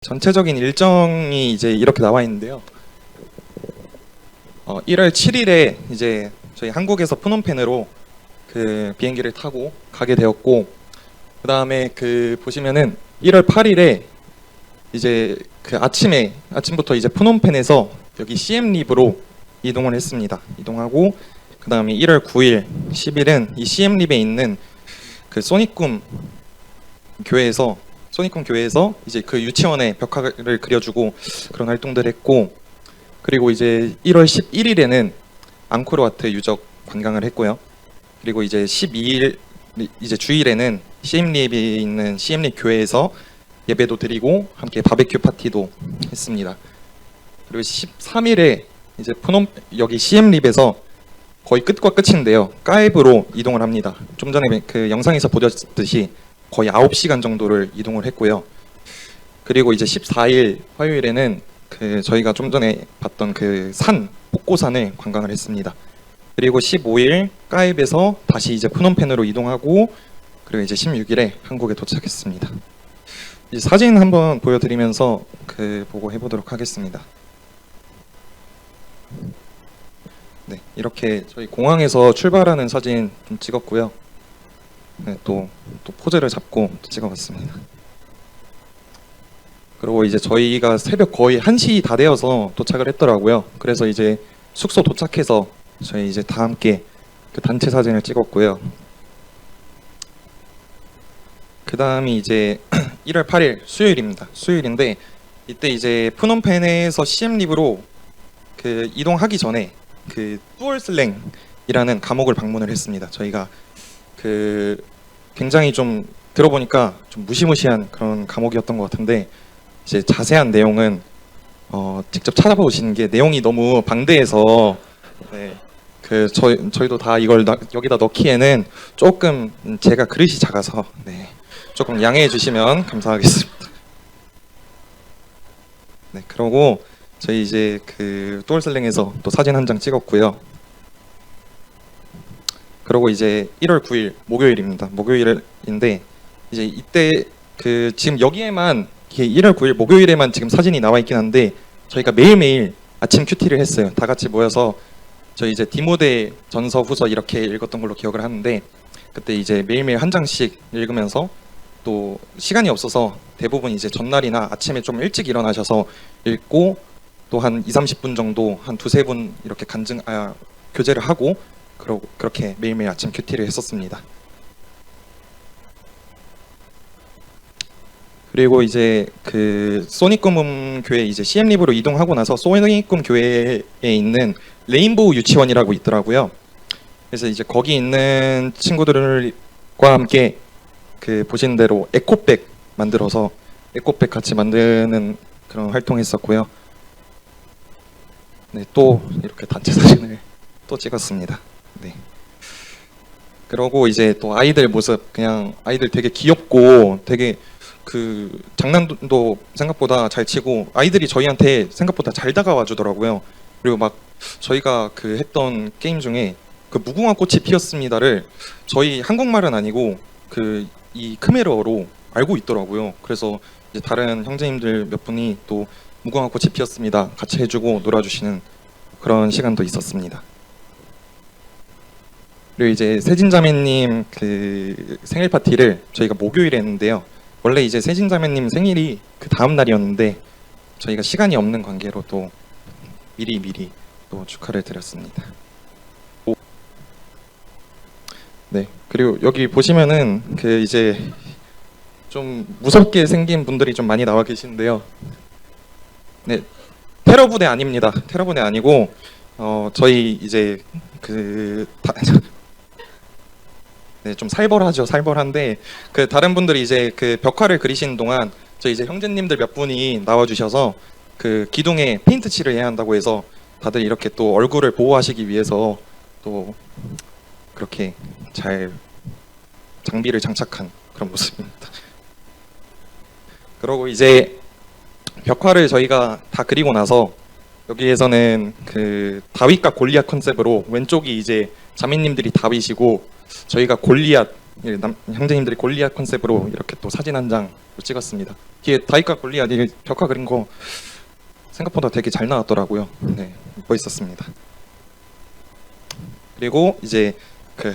전체적인 일정이 이제 이렇게 나와 있는데요. 1월 7일에 이제 저희 한국에서 프놈펜으로 그 비행기를 타고 가게 되었고, 그 다음에 그 보시면은 1월 8일에 이제 그 아침부터 이제 프놈펜에서 여기 시엠립으로 이동을 했습니다. 이동하고 그 다음에 1월 9일, 10일은 이 시엠립에 있는 그 소니꿈 교회에서 이제 그 유치원에 벽화를 그려주고 그런 활동들을 했고, 그리고 이제 1월 11일에는 앙코르와트 유적 관광을 했고요. 그리고 이제 12일 이제 주일에는 시엠립에 있는 시엠립 교회에서 예배도 드리고 함께 바베큐 파티도 했습니다. 그리고 13일에 이제 여기 시엠립에서 거의 끝과 끝인데요. 까에브로 이동을 합니다. 좀 전에 그 영상에서 보셨듯이 거의 9시간 정도를 이동을 했고요. 그리고 이제 14일 화요일에는 그 저희가 좀 전에 봤던 그 산 폭고산을 관광을 했습니다. 그리고 15일 까입에서 다시 이제 프놈펜으로 이동하고, 그리고 이제 16일에 한국에 도착했습니다. 이 사진 한번 보여드리면서 그 보고 해보도록 하겠습니다. 네, 이렇게 저희 공항에서 출발하는 사진 좀 찍었고요. 네, 또 포즈를 잡고 또 찍어봤습니다. 그리고 이제 저희가 새벽 거의 1시 다 되어서 도착을 했더라고요. 그래서 이제 숙소 도착해서 저희 이제 다 함께 그 단체 사진을 찍었고요. 그 다음이 이제 1월 8일 수요일입니다. 수요일인데 이때 이제 프놈펜에서 시엠립으로 그 이동하기 전에 그 뚜얼슬랭이라는 감옥을 방문을 했습니다. 저희가 그 굉장히 좀 들어보니까 좀 무시무시한 그런 감옥이었던 것 같은데, 이제 자세한 내용은 직접 찾아보시는 게 내용이 너무 방대해서, 네, 그 저희도 다 이걸 여기다 넣기에는 조금 제가 그릇이 작아서, 네, 조금 양해해 주시면 감사하겠습니다. 네, 그러고 저희 이제 그 뚜얼슬랭에서 또 사진 한 장 찍었고요. 그리고 이제 1월 9일 목요일입니다. 목요일인데 이제 이때 그 지금 여기에만 1월 9일 목요일에만 지금 사진이 나와 있긴 한데, 저희가 매일매일 아침 큐티를 했어요. 다 같이 모여서 저희 이제 디모데 전서 후서 이렇게 읽었던 걸로 기억을 하는데, 그때 이제 매일매일 한 장씩 읽으면서, 또 시간이 없어서 대부분 이제 전날이나 아침에 좀 일찍 일어나셔서 읽고, 또 한 20-30분 정도 한 두세 분 이렇게 교제를 하고 그렇게 매일매일 아침 큐티를 했었습니다. 그리고 이제 그 소니꿈 교회 이제 시엠립으로 이동하고 나서 소니꿈 교회에 있는 레인보우 유치원이라고 있더라고요. 그래서 이제 거기 있는 친구들과 함께 그 보신 대로 에코백 만들어서 에코백 같이 만드는 그런 활동했었고요. 네, 또 이렇게 단체 사진을 또 찍었습니다. 네. 그러고 이제 또 아이들 모습, 그냥 아이들 되게 귀엽고 되게 그 장난도 생각보다 잘 치고 아이들이 저희한테 생각보다 잘 다가와 주더라고요. 그리고 막 저희가 그 했던 게임 중에 그 무궁화 꽃이 피었습니다를 저희 한국말은 아니고 그 이 크메르어로 알고 있더라고요. 그래서 이제 다른 형제님들 몇 분이 또 무궁화 꽃이 피었습니다 같이 해주고 놀아주시는 그런 시간도 있었습니다. 그리고 이제 세진자매님 그 생일 파티를 저희가 목요일에 했는데요. 원래 이제 세진자매님 생일이 그 다음 날이었는데 저희가 시간이 없는 관계로 또 미리 또 축하를 드렸습니다. 네, 그리고 여기 보시면은 그 이제 좀 무섭게 생긴 분들이 좀 많이 나와 계시는데요. 네, 테러 부대 아닙니다. 테러 부대 아니고 저희 이제 네, 좀 살벌하죠. 살벌한데 그 다른 분들이 이제 그 벽화를 그리시는 동안 저희 이제 형제님들 몇 분이 나와 주셔서 그 기둥에 페인트 칠을 해야 한다고 해서 다들 이렇게 또 얼굴을 보호하시기 위해서 또 그렇게 잘 장비를 장착한 그런 모습입니다. 그러고 이제 벽화를 저희가 다 그리고 나서 여기에서는 그 다윗과 골리앗 컨셉으로 왼쪽이 이제 자매님들이 다윗이고 저희가 골리앗 형제님들이 골리앗 컨셉으로 이렇게 또 사진 한 장 찍었습니다. 뒤에 다이카 골리앗 이게 벽화 그린 거 생각보다 되게 잘 나왔더라고요. 네, 멋있었습니다. 그리고 이제 그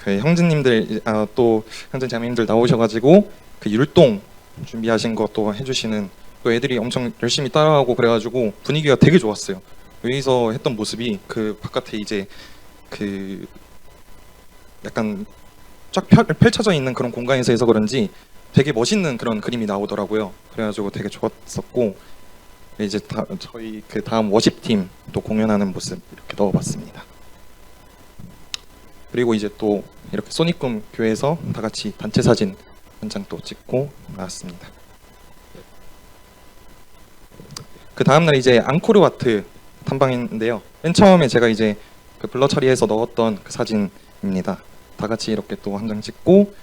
형제님들 또 형제 자매님들 나오셔가지고 그 율동 준비하신 거 또 해주시는 또 애들이 엄청 열심히 따라하고 그래가지고 분위기가 되게 좋았어요. 여기서 했던 모습이 그 바깥에 이제 그 약간 쫙 펼쳐져 있는 그런 공간에서 해서 그런지 되게 멋있는 그런 그림이 나오더라고요. 그래가지고 되게 좋았었고 이제 저희 그 다음 워십팀 또 공연하는 모습 이렇게 넣어봤습니다. 그리고 이제 또 이렇게 소니꿈 교회에서 다 같이 단체 사진 한 장 또 찍고 나왔습니다. 그 다음날 이제 앙코르와트 탐방인데요. 맨 처음에 제가 이제 그 블러 처리해서 넣었던 그 사진입니다. 다 같이 이렇게 또 한 장 찍고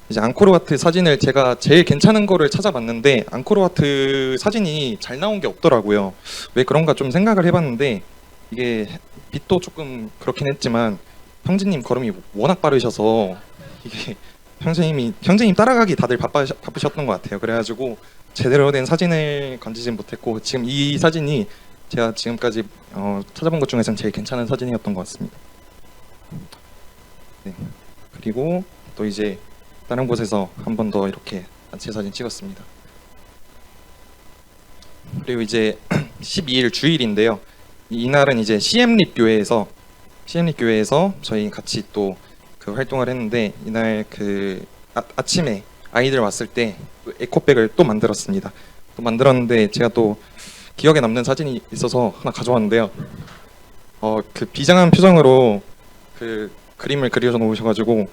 이제 앙코르와트 사진을 제가 제일 괜찮은 거를 찾아봤는데 앙코르와트 사진이 잘 나온 게 없더라고요. 왜 그런가 좀 생각을 해봤는데 이게 빛도 조금 그렇긴 했지만 형제님 걸음이 워낙 빠르셔서 이게 형제님 따라가기 다들 바쁘셨던 것 같아요. 그래가지고 제대로 된 사진을 건지진 못했고 지금 이 사진이 제가 지금까지 찾아본 것 중에서는 제일 괜찮은 사진이었던 것 같습니다. 네. 그리고 또 이제 다른 곳에서 한 번 더 이렇게 단체 사진 찍었습니다. 그리고 이제 12일 주일인데요. 이날은 이제 CM립 교회에서 저희 같이 또 그 활동을 했는데 이날 그 아침에 아이들 왔을 때 에코백을 또 만들었습니다. 또 만들었는데 제가 또 기억에 남는 사진이 있어서 하나 가져왔는데요. 그 비장한 표정으로 그 그림을 그려서 놓으셔가지고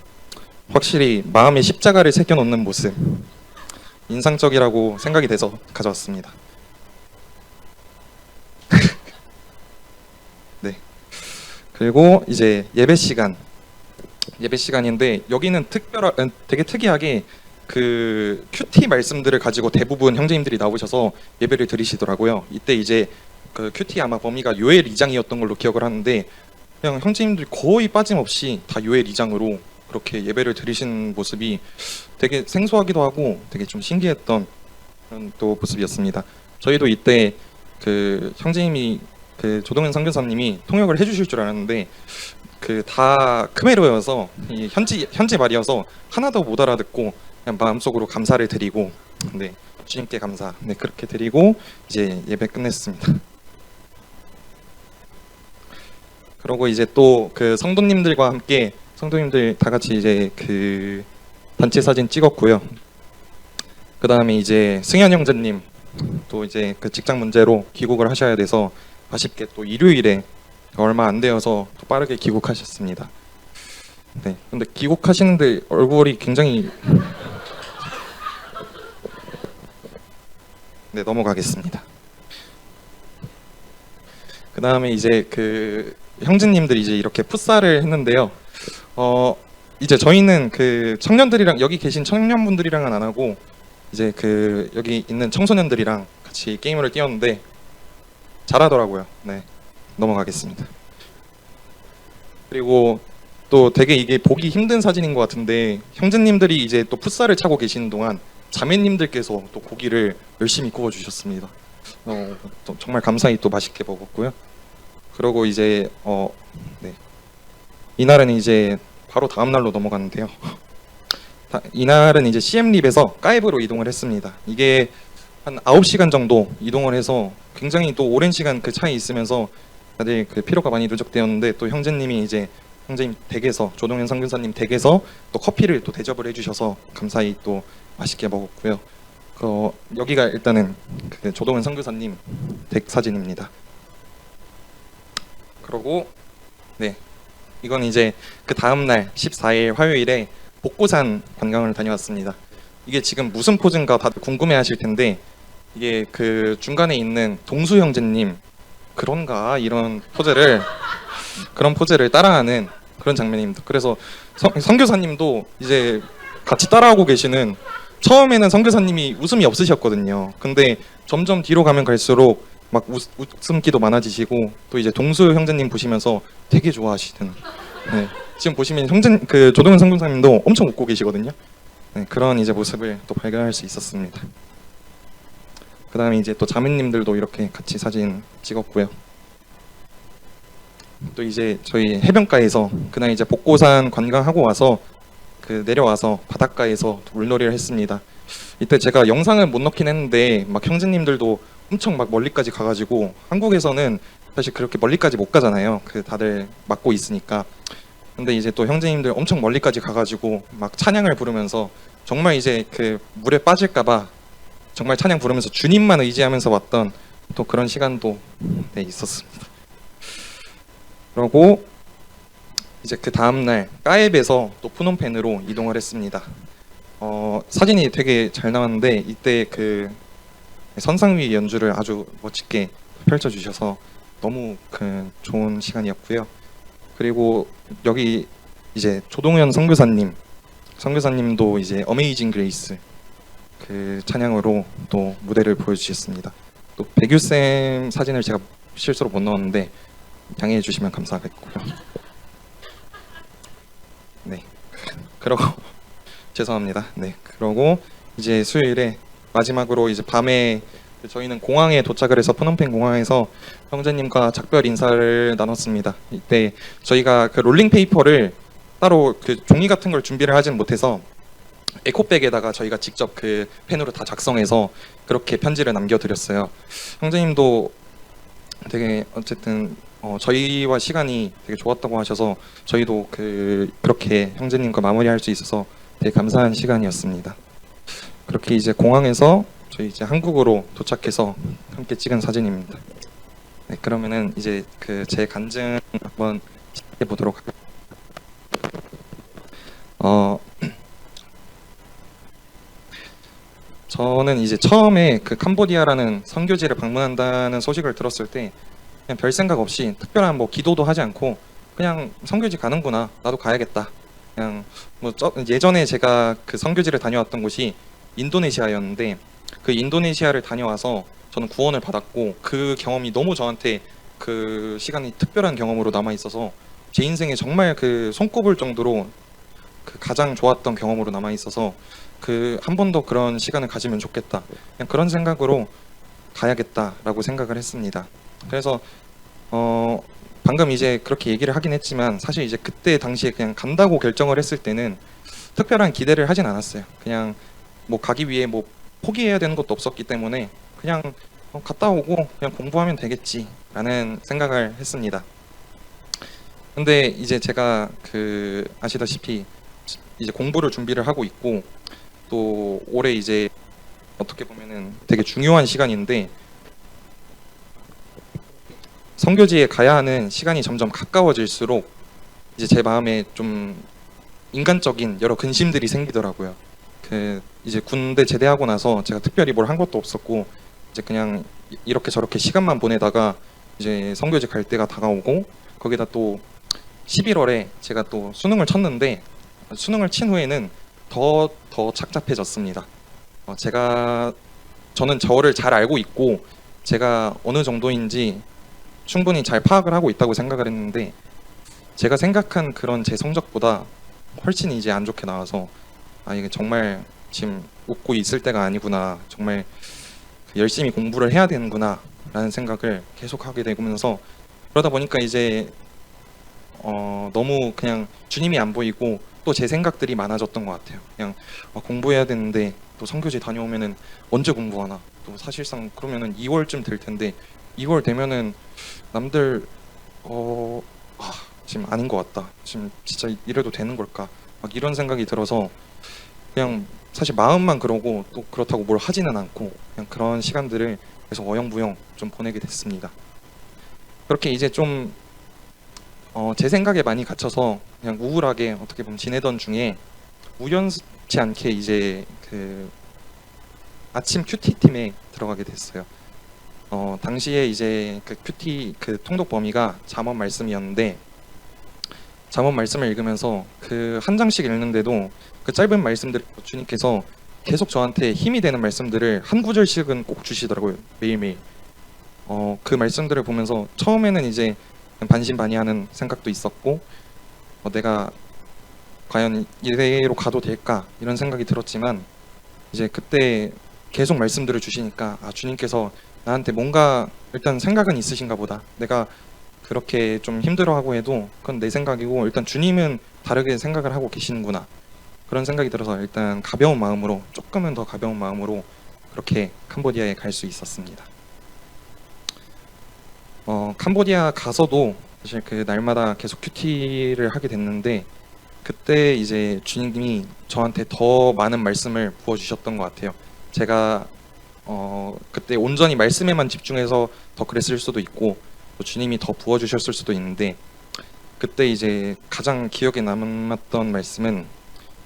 확실히 마음에 십자가를 새겨 놓는 모습 인상적이라고 생각이 돼서 가져왔습니다. 네. 그리고 이제 예배 시간인데 여기는 되게 특이하게 그 큐티 말씀들을 가지고 대부분 형제님들이 나오셔서 예배를 드리시더라고요. 이때 이제 그 큐티 아마 범위가 요엘 2장이었던 걸로 기억을 하는데 그냥 형제님들이 거의 빠짐없이 다 요엘 2장으로 그렇게 예배를 드리신 모습이 되게 생소하기도 하고 되게 좀 신기했던 그런 또 모습이었습니다. 저희도 이때 그 형제님이 그 조동현 선교사님이 통역을 해주실 줄 알았는데 그 다 크메르여서 이 현지 말이어서 하나도 못 알아듣고 그냥 마음속으로 감사를 드리고 네 주님께 감사 네 그렇게 드리고 이제 예배 끝냈습니다. 그리고 이제 또 그 성도님들과 함께 성도님들 다 같이 이제 그 단체 사진 찍었고요. 그 다음에 이제 승현 형제님 또 이제 그 직장 문제로 귀국을 하셔야 돼서 아쉽게 또 일요일에 얼마 안 되어서 또 빠르게 귀국하셨습니다. 네, 근데 귀국하시는데 얼굴이 굉장히 네 넘어가겠습니다. 그 다음에 이제 그 형제님들이 이제 이렇게 풋살을 했는데요. 이제 저희는 그 청년들이랑 여기 계신 청년분들이랑은 안 하고 이제 그 여기 있는 청소년들이랑 같이 게임을 뛰었는데 잘하더라고요. 네, 넘어가겠습니다. 그리고 또 되게 이게 보기 힘든 사진인 것 같은데 형제님들이 이제 또 풋살을 차고 계시는 동안 자매님들께서 또 고기를 열심히 구워주셨습니다. 또 정말 감사히 또 맛있게 먹었고요. 그리고 이제 네. 이날은 이제 바로 다음 날로 넘어갔는데요. 이날은 이제 CM립에서 까이브로 이동을 했습니다. 이게 한 9시간 정도 이동을 해서 굉장히 또 오랜 시간 그 차에 있으면서 다들 그 피로가 많이 누적되었는데 또 형제님이 이제 형제님 댁에서 조동현 선교사님 댁에서 또 커피를 또 대접을 해주셔서 감사히 또 맛있게 먹었고요. 여기가 일단은 그 조동현 선교사님 댁 사진입니다. 그리고 네 이건 이제 그 다음 날 14일 화요일에 복고산 관광을 다녀왔습니다. 이게 지금 무슨 포즈인가 다들 궁금해하실 텐데 이게 그 중간에 있는 동수 형제님 그런가 이런 그런 포즈를 따라하는 그런 장면입니다. 그래서 선교사님도 이제 같이 따라하고 계시는 처음에는 선교사님이 웃음이 없으셨거든요. 근데 점점 뒤로 가면 갈수록 막 웃음기도 많아지시고 또 이제 동수 형제님 보시면서 되게 좋아하시는 네, 지금 보시면 형제 그 조동현 상무사님도 엄청 웃고 계시거든요. 네, 그런 이제 모습을 또 발견할 수 있었습니다. 그다음에 이제 또 자매님들도 이렇게 같이 사진 찍었고요. 또 이제 저희 해변가에서 그날 이제 복고산 관광하고 와서 그 내려와서 바닷가에서 물놀이를 했습니다. 이때 제가 영상은 못 넣긴 했는데 막 형제님들도 엄청 막 멀리까지 가가지고 한국에서는 사실 그렇게 멀리까지 못 가잖아요. 그 다들 맡고 있으니까. 근데 이제 또 형제님들 엄청 멀리까지 가가지고 막 찬양을 부르면서 정말 이제 그 물에 빠질까봐 정말 찬양 부르면서 주님만 의지하면서 왔던 또 그런 시간도 네, 있었습니다. 그러고 이제 그 다음날 까앱에서 또 푸놈펜으로 이동을 했습니다. 사진이 되게 잘 나왔는데 이때 그 선상위 연주를 아주 멋지게 펼쳐주셔서 너무 그 좋은 시간이었고요. 그리고 여기 이제 조동현 선교사님도 이제 어메이징 그레이스 그 찬양으로 또 무대를 보여주셨습니다. 또 백유쌤 사진을 제가 실수로 못 넣었는데 양해해 주시면 감사하겠고요. 네, 그러고 죄송합니다. 네, 그러고 이제 수요일에 마지막으로 이제 밤에 저희는 공항에 도착을 해서 푸놈펜 공항에서 형제님과 작별 인사를 나눴습니다. 이때 저희가 그 롤링 페이퍼를 따로 그 종이 같은 걸 준비를 하진 못해서 에코백에다가 저희가 직접 그 펜으로 다 작성해서 그렇게 편지를 남겨드렸어요. 형제님도 되게 어쨌든 저희와 시간이 되게 좋았다고 하셔서 저희도 그렇게 형제님과 마무리할 수 있어서 되게 감사한 시간이었습니다. 그렇게 이제 공항에서 저희 이제 한국으로 도착해서 함께 찍은 사진입니다. 네, 그러면은 이제 그 제 간증 한번 시작해 보도록 하겠습니다. 저는 이제 처음에 그 캄보디아라는 선교지를 방문한다는 소식을 들었을 때 그냥 별 생각 없이 특별한 뭐 기도도 하지 않고 그냥 선교지 가는구나, 나도 가야겠다. 그냥 뭐 예전에 제가 그 선교지를 다녀왔던 곳이 인도네시아였는데 그 인도네시아를 다녀와서 저는 구원을 받았고 그 경험이 너무 저한테 그 시간이 특별한 경험으로 남아 있어서 제 인생에 정말 그 손꼽을 정도로 그 가장 좋았던 경험으로 남아 있어서 그 한 번 더 그런 시간을 가지면 좋겠다. 그냥 그런 생각으로 가야겠다라고 생각을 했습니다. 그래서 방금 이제 그렇게 얘기를 하긴 했지만 사실 이제 그때 당시에 그냥 간다고 결정을 했을 때는 특별한 기대를 하진 않았어요. 그냥 뭐 가기 위해 뭐 포기해야 되는 것도 없었기 때문에 그냥 갔다 오고 그냥 공부하면 되겠지라는 생각을 했습니다. 근데 이제 제가 그 아시다시피 이제 공부를 준비를 하고 있고 또 올해 이제 어떻게 보면은 되게 중요한 시간인데 선교지에 가야 하는 시간이 점점 가까워질수록 이제 제 마음에 좀 인간적인 여러 근심들이 생기더라고요. 그 이제 군대 제대하고 나서 제가 특별히 뭘 한 것도 없었고 이제 그냥 이렇게 저렇게 시간만 보내다가 이제 선교지 갈 때가 다가오고 거기다 또 11월에 제가 또 수능을 쳤는데 수능을 친 후에는 더 착잡해졌습니다. 저는 저를 잘 알고 있고 제가 어느 정도인지 충분히 잘 파악을 하고 있다고 생각을 했는데 제가 생각한 그런 제 성적보다 훨씬 이제 안 좋게 나와서 이게 정말 지금 웃고 있을 때가 아니구나, 정말 열심히 공부를 해야 되는구나 라는 생각을 계속 하게 되면서 그러다 보니까 이제 너무 그냥 주님이 안 보이고 또 제 생각들이 많아졌던 것 같아요. 그냥 공부해야 되는데 또 선교지 다녀오면은 언제 공부하나, 또 사실상 그러면은 2월쯤 될 텐데 2월 되면은 남들 지금 아닌 것 같다, 지금 진짜 이래도 되는 걸까, 막 이런 생각이 들어서 그냥 사실 마음만 그러고 또 그렇다고 뭘 하지는 않고 그냥 그런 시간들을 계속 어영부영 좀 보내게 됐습니다. 그렇게 이제 좀 제 생각에 많이 갇혀서 그냥 우울하게 어떻게 보면 지내던 중에 우연치 않게 이제 그 아침 큐티 팀에 들어가게 됐어요. 당시에 이제 그 큐티 그 통독 범위가 잠언 말씀이었는데 잠언 말씀을 읽으면서 그 한 장씩 읽는데도 그 짧은 말씀들 주님께서 계속 저한테 힘이 되는 말씀들을 한 구절씩은 꼭 주시더라고요, 매일매일. 그 말씀들을 보면서 처음에는 이제 반신반의하는 생각도 있었고 내가 과연 이대로 가도 될까 이런 생각이 들었지만 이제 그때 계속 말씀들을 주시니까 주님께서 나한테 뭔가 일단 생각은 있으신가 보다. 내가 그렇게 좀 힘들어하고 해도 그건 내 생각이고 일단 주님은 다르게 생각을 하고 계시는구나. 그런 생각이 들어서 일단 가벼운 마음으로 조금은 더 가벼운 마음으로 그렇게 캄보디아에 갈 수 있었습니다. 캄보디아 가서도 사실 그 날마다 계속 큐티를 하게 됐는데 그때 이제 주님이 저한테 더 많은 말씀을 부어주셨던 것 같아요. 제가 그때 온전히 말씀에만 집중해서 더 그랬을 수도 있고 또 주님이 더 부어주셨을 수도 있는데 그때 이제 가장 기억에 남았던 말씀은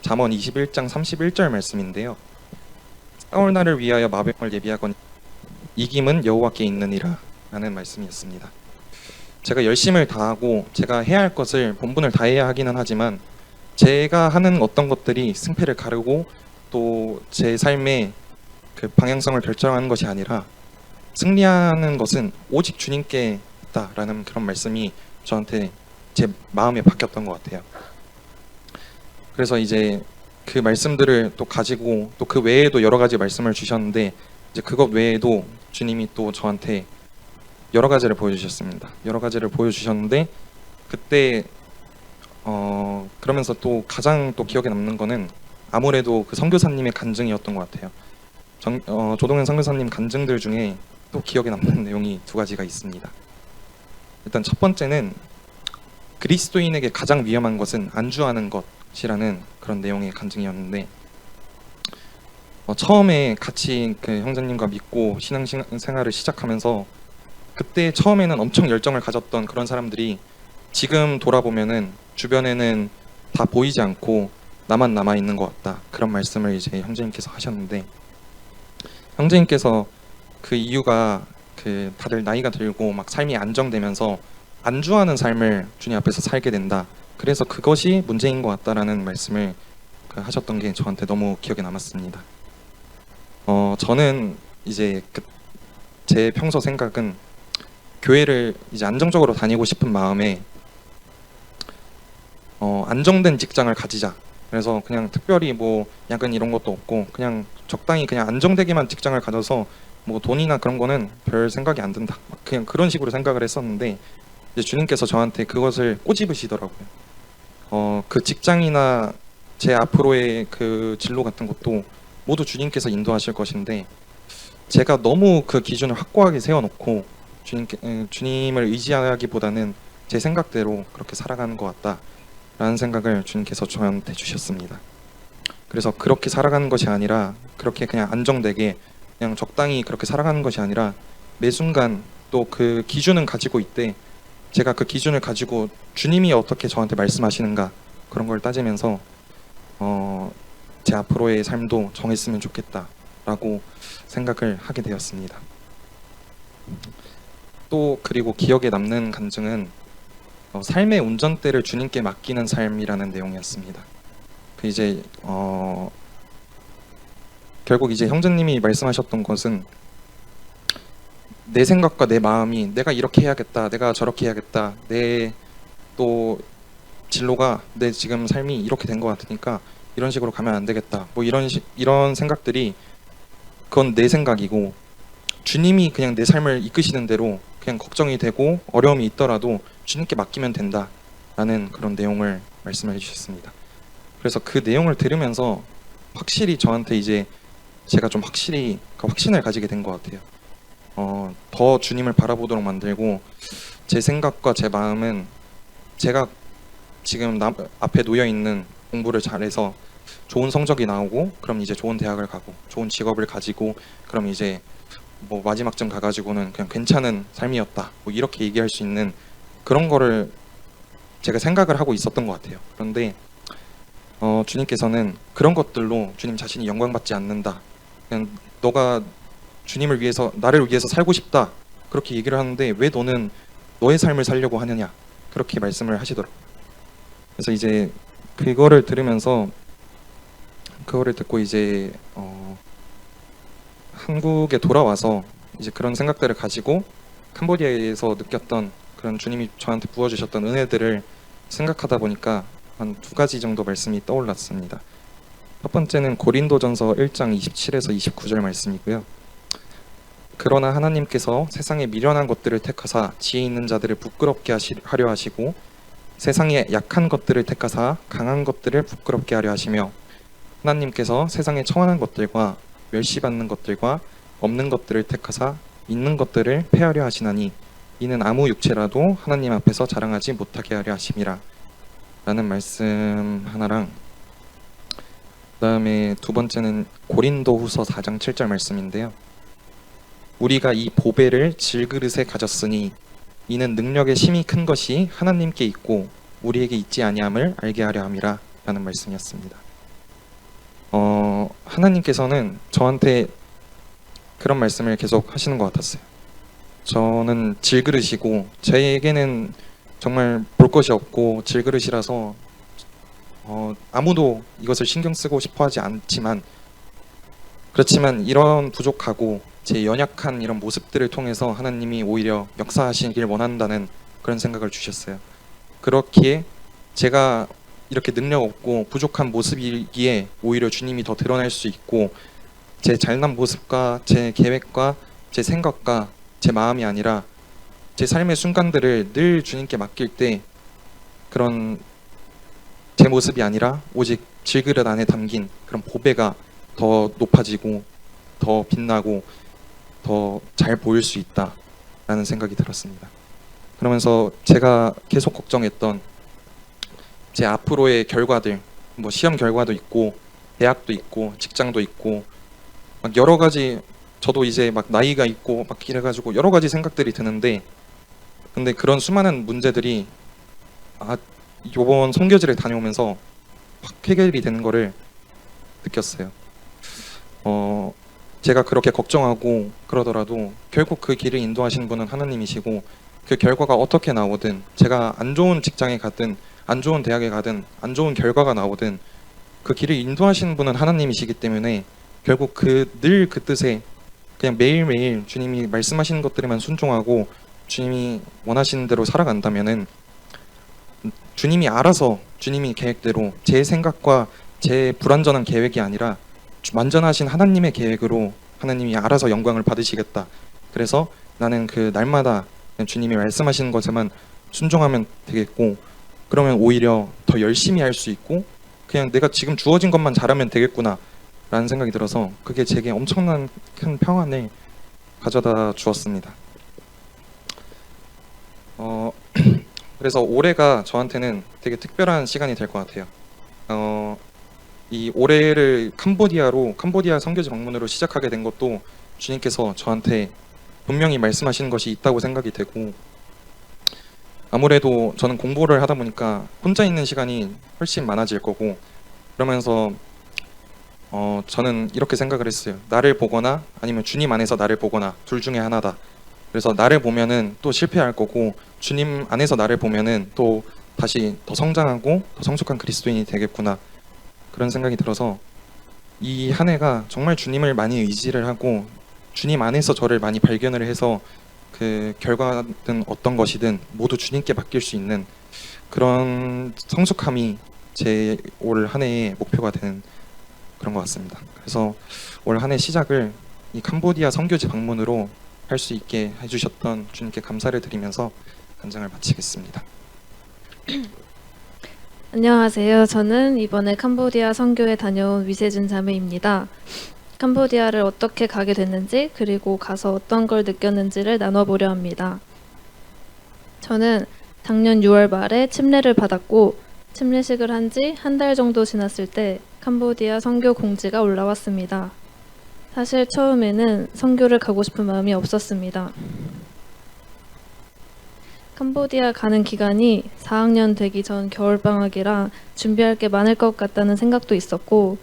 잠언 21장 31절 말씀인데요. 싸울 날을 위하여 마병을 예비하거니 이김은 여호와께 있느니라 라는 말씀이었습니다. 제가 열심을 다하고 제가 해야 할 것을 본분을 다해야 하기는 하지만 제가 하는 어떤 것들이 승패를 가르고 또 제 삶의 그 방향성을 결정하는 것이 아니라 승리하는 것은 오직 주님께 있다라는 그런 말씀이 저한테 제 마음에 박혔던 것 같아요. 그래서 이제 그 말씀들을 또 가지고 또 그 외에도 여러 가지 말씀을 주셨는데 이제 그것 외에도 주님이 또 저한테 여러 가지를 보여주셨습니다. 여러 가지를 보여주셨는데 그때 그러면서 또 가장 또 기억에 남는 거는 아무래도 그 선교사님의 간증이었던 것 같아요. 조동현 선교사님 간증들 중에 또 기억에 남는 내용이 두 가지가 있습니다. 일단 첫 번째는 그리스도인에게 가장 위험한 것은 안주하는 것이라는 그런 내용의 간증이었는데 처음에 같이 그 형제님과 믿고 신앙생활을 시작하면서 그때 처음에는 엄청 열정을 가졌던 그런 사람들이 지금 돌아보면은 주변에는 다 보이지 않고 나만 남아 있는 것 같다. 그런 말씀을 이제 형제님께서 하셨는데 형제님께서 그 이유가 그 다들 나이가 들고 막 삶이 안정되면서 안주하는 삶을 주님 앞에서 살게 된다. 그래서 그것이 문제인 것 같다라는 말씀을 하셨던 게 저한테 너무 기억에 남았습니다. 저는 이제 제 평소 생각은 교회를 이제 안정적으로 다니고 싶은 마음에 안정된 직장을 가지자. 그래서 그냥 특별히 뭐 야근 이런 것도 없고 그냥 적당히 그냥 안정되게만 직장을 가져서 뭐 돈이나 그런 거는 별 생각이 안 든다. 그냥 그런 식으로 생각을 했었는데 이제 주님께서 저한테 그것을 꼬집으시더라고요. 그 직장이나 제 앞으로의 그 진로 같은 것도 모두 주님께서 인도하실 것인데 제가 너무 그 기준을 확고하게 세워놓고 주님을 의지하기보다는 제 생각대로 그렇게 살아가는 것 같다라는 생각을 주님께서 저한테 주셨습니다. 그래서 그렇게 살아가는 것이 아니라 그렇게 그냥 안정되게 그냥 적당히 그렇게 살아가는 것이 아니라 매 순간 또 그 기준은 가지고 있대 제가 그 기준을 가지고 주님이 어떻게 저한테 말씀하시는가 그런 걸 따지면서 제 앞으로의 삶도 정했으면 좋겠다라고 생각을 하게 되었습니다. 또 그리고 기억에 남는 간증은 삶의 운전대를 주님께 맡기는 삶이라는 내용이었습니다. 그 이제 결국 이제 형제님이 말씀하셨던 것은 내 생각과 내 마음이 내가 이렇게 해야겠다, 내가 저렇게 해야겠다, 내 또 진로가 내 지금 삶이 이렇게 된 것 같으니까 이런 식으로 가면 안 되겠다. 뭐 이런 생각들이 그건 내 생각이고 주님이 그냥 내 삶을 이끄시는 대로 그냥 걱정이 되고 어려움이 있더라도 주님께 맡기면 된다라는 그런 내용을 말씀을 해주셨습니다. 그래서 그 내용을 들으면서 확실히 저한테 이제 제가 좀 확실히 그 확신을 가지게 된 것 같아요. 더 주님을 바라보도록 만들고 제 생각과 제 마음은 제가 지금 앞에 놓여 있는 공부를 잘해서 좋은 성적이 나오고 그럼 이제 좋은 대학을 가고 좋은 직업을 가지고 그럼 이제 뭐 마지막쯤 가가지고는 그냥 괜찮은 삶이었다 뭐 이렇게 얘기할 수 있는 그런 거를 제가 생각을 하고 있었던 것 같아요. 그런데 주님께서는 그런 것들로 주님 자신이 영광받지 않는다. 그냥 너가 주님을 위해서 나를 위해서 살고 싶다 그렇게 얘기를 하는데 왜 너는 너의 삶을 살려고 하느냐 그렇게 말씀을 하시더라고요. 그래서 이제 그거를 들으면서 그거를 듣고 이제 한국에 돌아와서 이제 그런 생각들을 가지고 캄보디아에서 느꼈던 그런 주님이 저한테 부어주셨던 은혜들을 생각하다 보니까 한 두 가지 정도 말씀이 떠올랐습니다. 첫 번째는 고린도전서 1장 27에서 29절 말씀이고요. 그러나 하나님께서 세상의 미련한 것들을 택하사 지혜 있는 자들을 부끄럽게 하려 하시고 세상의 약한 것들을 택하사 강한 것들을 부끄럽게 하려 하시며 하나님께서 세상의 청한한 것들과 멸시받는 것들과 없는 것들을 택하사 있는 것들을 폐하려 하시나니 이는 아무 육체라도 하나님 앞에서 자랑하지 못하게 하려 하심이라 라는 말씀 하나랑, 그 다음에 두 번째는 고린도후서 4장 7절 말씀인데요. 우리가 이 보배를 질그릇에 가졌으니 이는 능력의 힘이 큰 것이 하나님께 있고 우리에게 있지 아니함을 알게 하려 함이라 라는 말씀이었습니다. 하나님께서는 저한테 그런 말씀을 계속 하시는 것 같았어요. 저는 질그릇이고 저에게는 정말 볼 것이 없고 질그릇이라서 아무도 이것을 신경 쓰고 싶어 하지 않지만, 그렇지만 이런 부족하고 제 연약한 이런 모습들을 통해서 하나님이 오히려 역사하시길 원한다는 그런 생각을 주셨어요. 그렇기에 제가 이렇게 능력 없고 부족한 모습이기에 오히려 주님이 더 드러날 수 있고, 제 잘난 모습과 제 계획과 제 생각과 제 마음이 아니라 제 삶의 순간들을 늘 주님께 맡길 때 그런 제 모습이 아니라 오직 질그릇 안에 담긴 그런 보배가 더 높아지고 더 빛나고 더 잘 보일 수 있다라는 생각이 들었습니다. 그러면서 제가 계속 걱정했던 제 앞으로의 결과들, 뭐 시험 결과도 있고 대학도 있고 직장도 있고 막 여러 가지, 저도 이제 막 나이가 있고 막 이래가지고 여러 가지 생각들이 드는데, 근데 그런 수많은 문제들이 요번 선교지를 다녀오면서 확 해결이 되는 거를 느꼈어요. 제가 그렇게 걱정하고 그러더라도 결국 그 길을 인도하시는 분은 하나님이시고, 그 결과가 어떻게 나오든, 제가 안 좋은 직장에 가든 안 좋은 대학에 가든 안 좋은 결과가 나오든 그 길을 인도하시는 분은 하나님이시기 때문에 결국 늘 그 뜻에 그냥 매일매일 주님이 말씀하시는 것들에만 순종하고 주님이 원하시는 대로 살아간다면은 주님이 알아서 주님이 계획대로, 제 생각과 제 불완전한 계획이 아니라 완전하신 하나님의 계획으로 하나님이 알아서 영광을 받으시겠다. 그래서 나는 그 날마다 주님이 말씀하시는 것에만 순종하면 되겠고, 그러면 오히려 더 열심히 할 수 있고 그냥 내가 지금 주어진 것만 잘하면 되겠구나 라는 생각이 들어서 그게 제게 엄청난 큰 평안을 가져다 주었습니다. 그래서 올해가 저한테는 되게 특별한 시간이 될 것 같아요. 이 올해를 캄보디아 선교지 방문으로 시작하게 된 것도 주님께서 저한테 분명히 말씀하시는 것이 있다고 생각이 되고, 아무래도 저는 공부를 하다 보니까 혼자 있는 시간이 훨씬 많아질 거고, 그러면서 저는 이렇게 생각을 했어요. 나를 보거나 아니면 주님 안에서 나를 보거나 둘 중에 하나다. 그래서 나를 보면은 또 실패할 거고, 주님 안에서 나를 보면은 또 다시 더 성장하고 더 성숙한 그리스도인이 되겠구나, 그런 생각이 들어서 이 한 해가 정말 주님을 많이 의지를 하고 주님 안에서 저를 많이 발견을 해서 그 결과든 어떤 것이든 모두 주님께 맡길 수 있는 그런 성숙함이 제 올 한 해의 목표가 되는 그런 것 같습니다. 그래서 올 한 해 시작을 이 캄보디아 선교지 방문으로 할 수 있게 해주셨던 주님께 감사를 드리면서 간증을 마치겠습니다. 안녕하세요. 저는 이번에 캄보디아 선교에 다녀온 위세준 자매입니다. 캄보디아를 어떻게 가게 됐는지, 그리고 가서 어떤 걸 느꼈는지를 나눠보려 합니다. 저는 작년 6월 말에 침례를 받았고, 침례식을 한 지 한 달 정도 지났을 때 캄보디아 선교 공지가 올라왔습니다. 사실 처음에는 선교를 가고 싶은 마음이 없었습니다. 캄보디아 가는 기간이 4학년 되기 전 겨울방학이라 준비할 게 많을 것 같다는 생각도 있었고,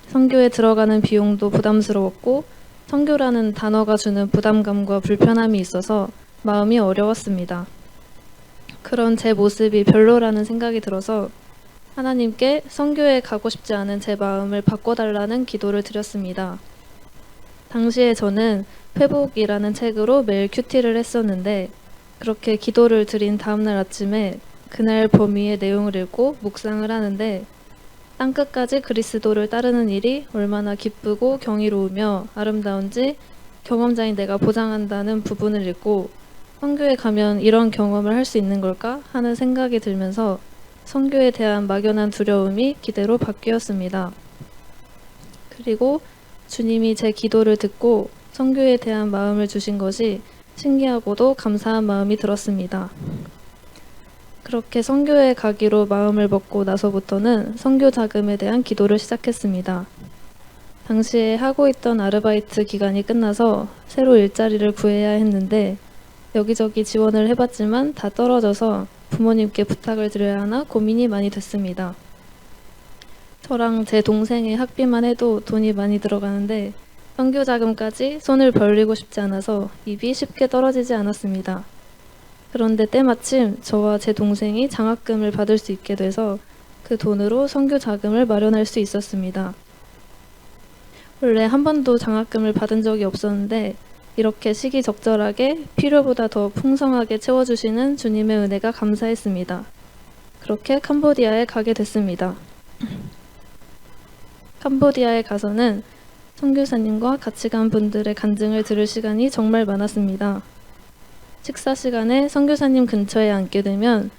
선교에 들어가는 비용도 부담스러웠고, 선교라는 단어가 주는 부담감과 불편함이 있어서 마음이 어려웠습니다. 그런 제 모습이 별로라는 생각이 들어서 하나님께 선교에 가고 싶지 않은 제 마음을 바꿔달라는 기도를 드렸습니다. 당시에 저는 회복이라는 책으로 매일 큐티를 했었는데, 그렇게 기도를 드린 다음날 아침에 그날 범위의 내용을 읽고 묵상을 하는데 땅끝까지 그리스도를 따르는 일이 얼마나 기쁘고 경이로우며 아름다운지 경험자인 내가 보장한다는 부분을 읽고 선교에 가면 이런 경험을 할 수 있는 걸까 하는 생각이 들면서 선교에 대한 막연한 두려움이 기대로 바뀌었습니다. 그리고 주님이 제 기도를 듣고 선교에 대한 마음을 주신 것이 신기하고도 감사한 마음이 들었습니다. 그렇게 선교에 가기로 마음을 먹고 나서부터는 선교 자금에 대한 기도를 시작했습니다. 당시에 하고 있던 아르바이트 기간이 끝나서 새로 일자리를 구해야 했는데 여기저기 지원을 해봤지만 다 떨어져서 부모님께 부탁을 드려야 하나 고민이 많이 됐습니다. 저랑 제 동생의 학비만 해도 돈이 많이 들어가는데 선교 자금까지 손을 벌리고 싶지 않아서 입이 쉽게 떨어지지 않았습니다. 그런데 때마침 저와 제 동생이 장학금을 받을 수 있게 돼서 그 돈으로 선교 자금을 마련할 수 있었습니다. 원래 한 번도 장학금을 받은 적이 없었는데 이렇게 시기적절하게 필요보다 더 풍성하게 채워주시는 주님의 은혜가 감사했습니다. 그렇게 캄보디아에 가게 됐습니다. 캄보디아에 가서는 선교사님과 같이 간 분들의 간증을 들을 시간이 정말 많았습니다. 식사 시간에 선교사님 근처에 앉게 되면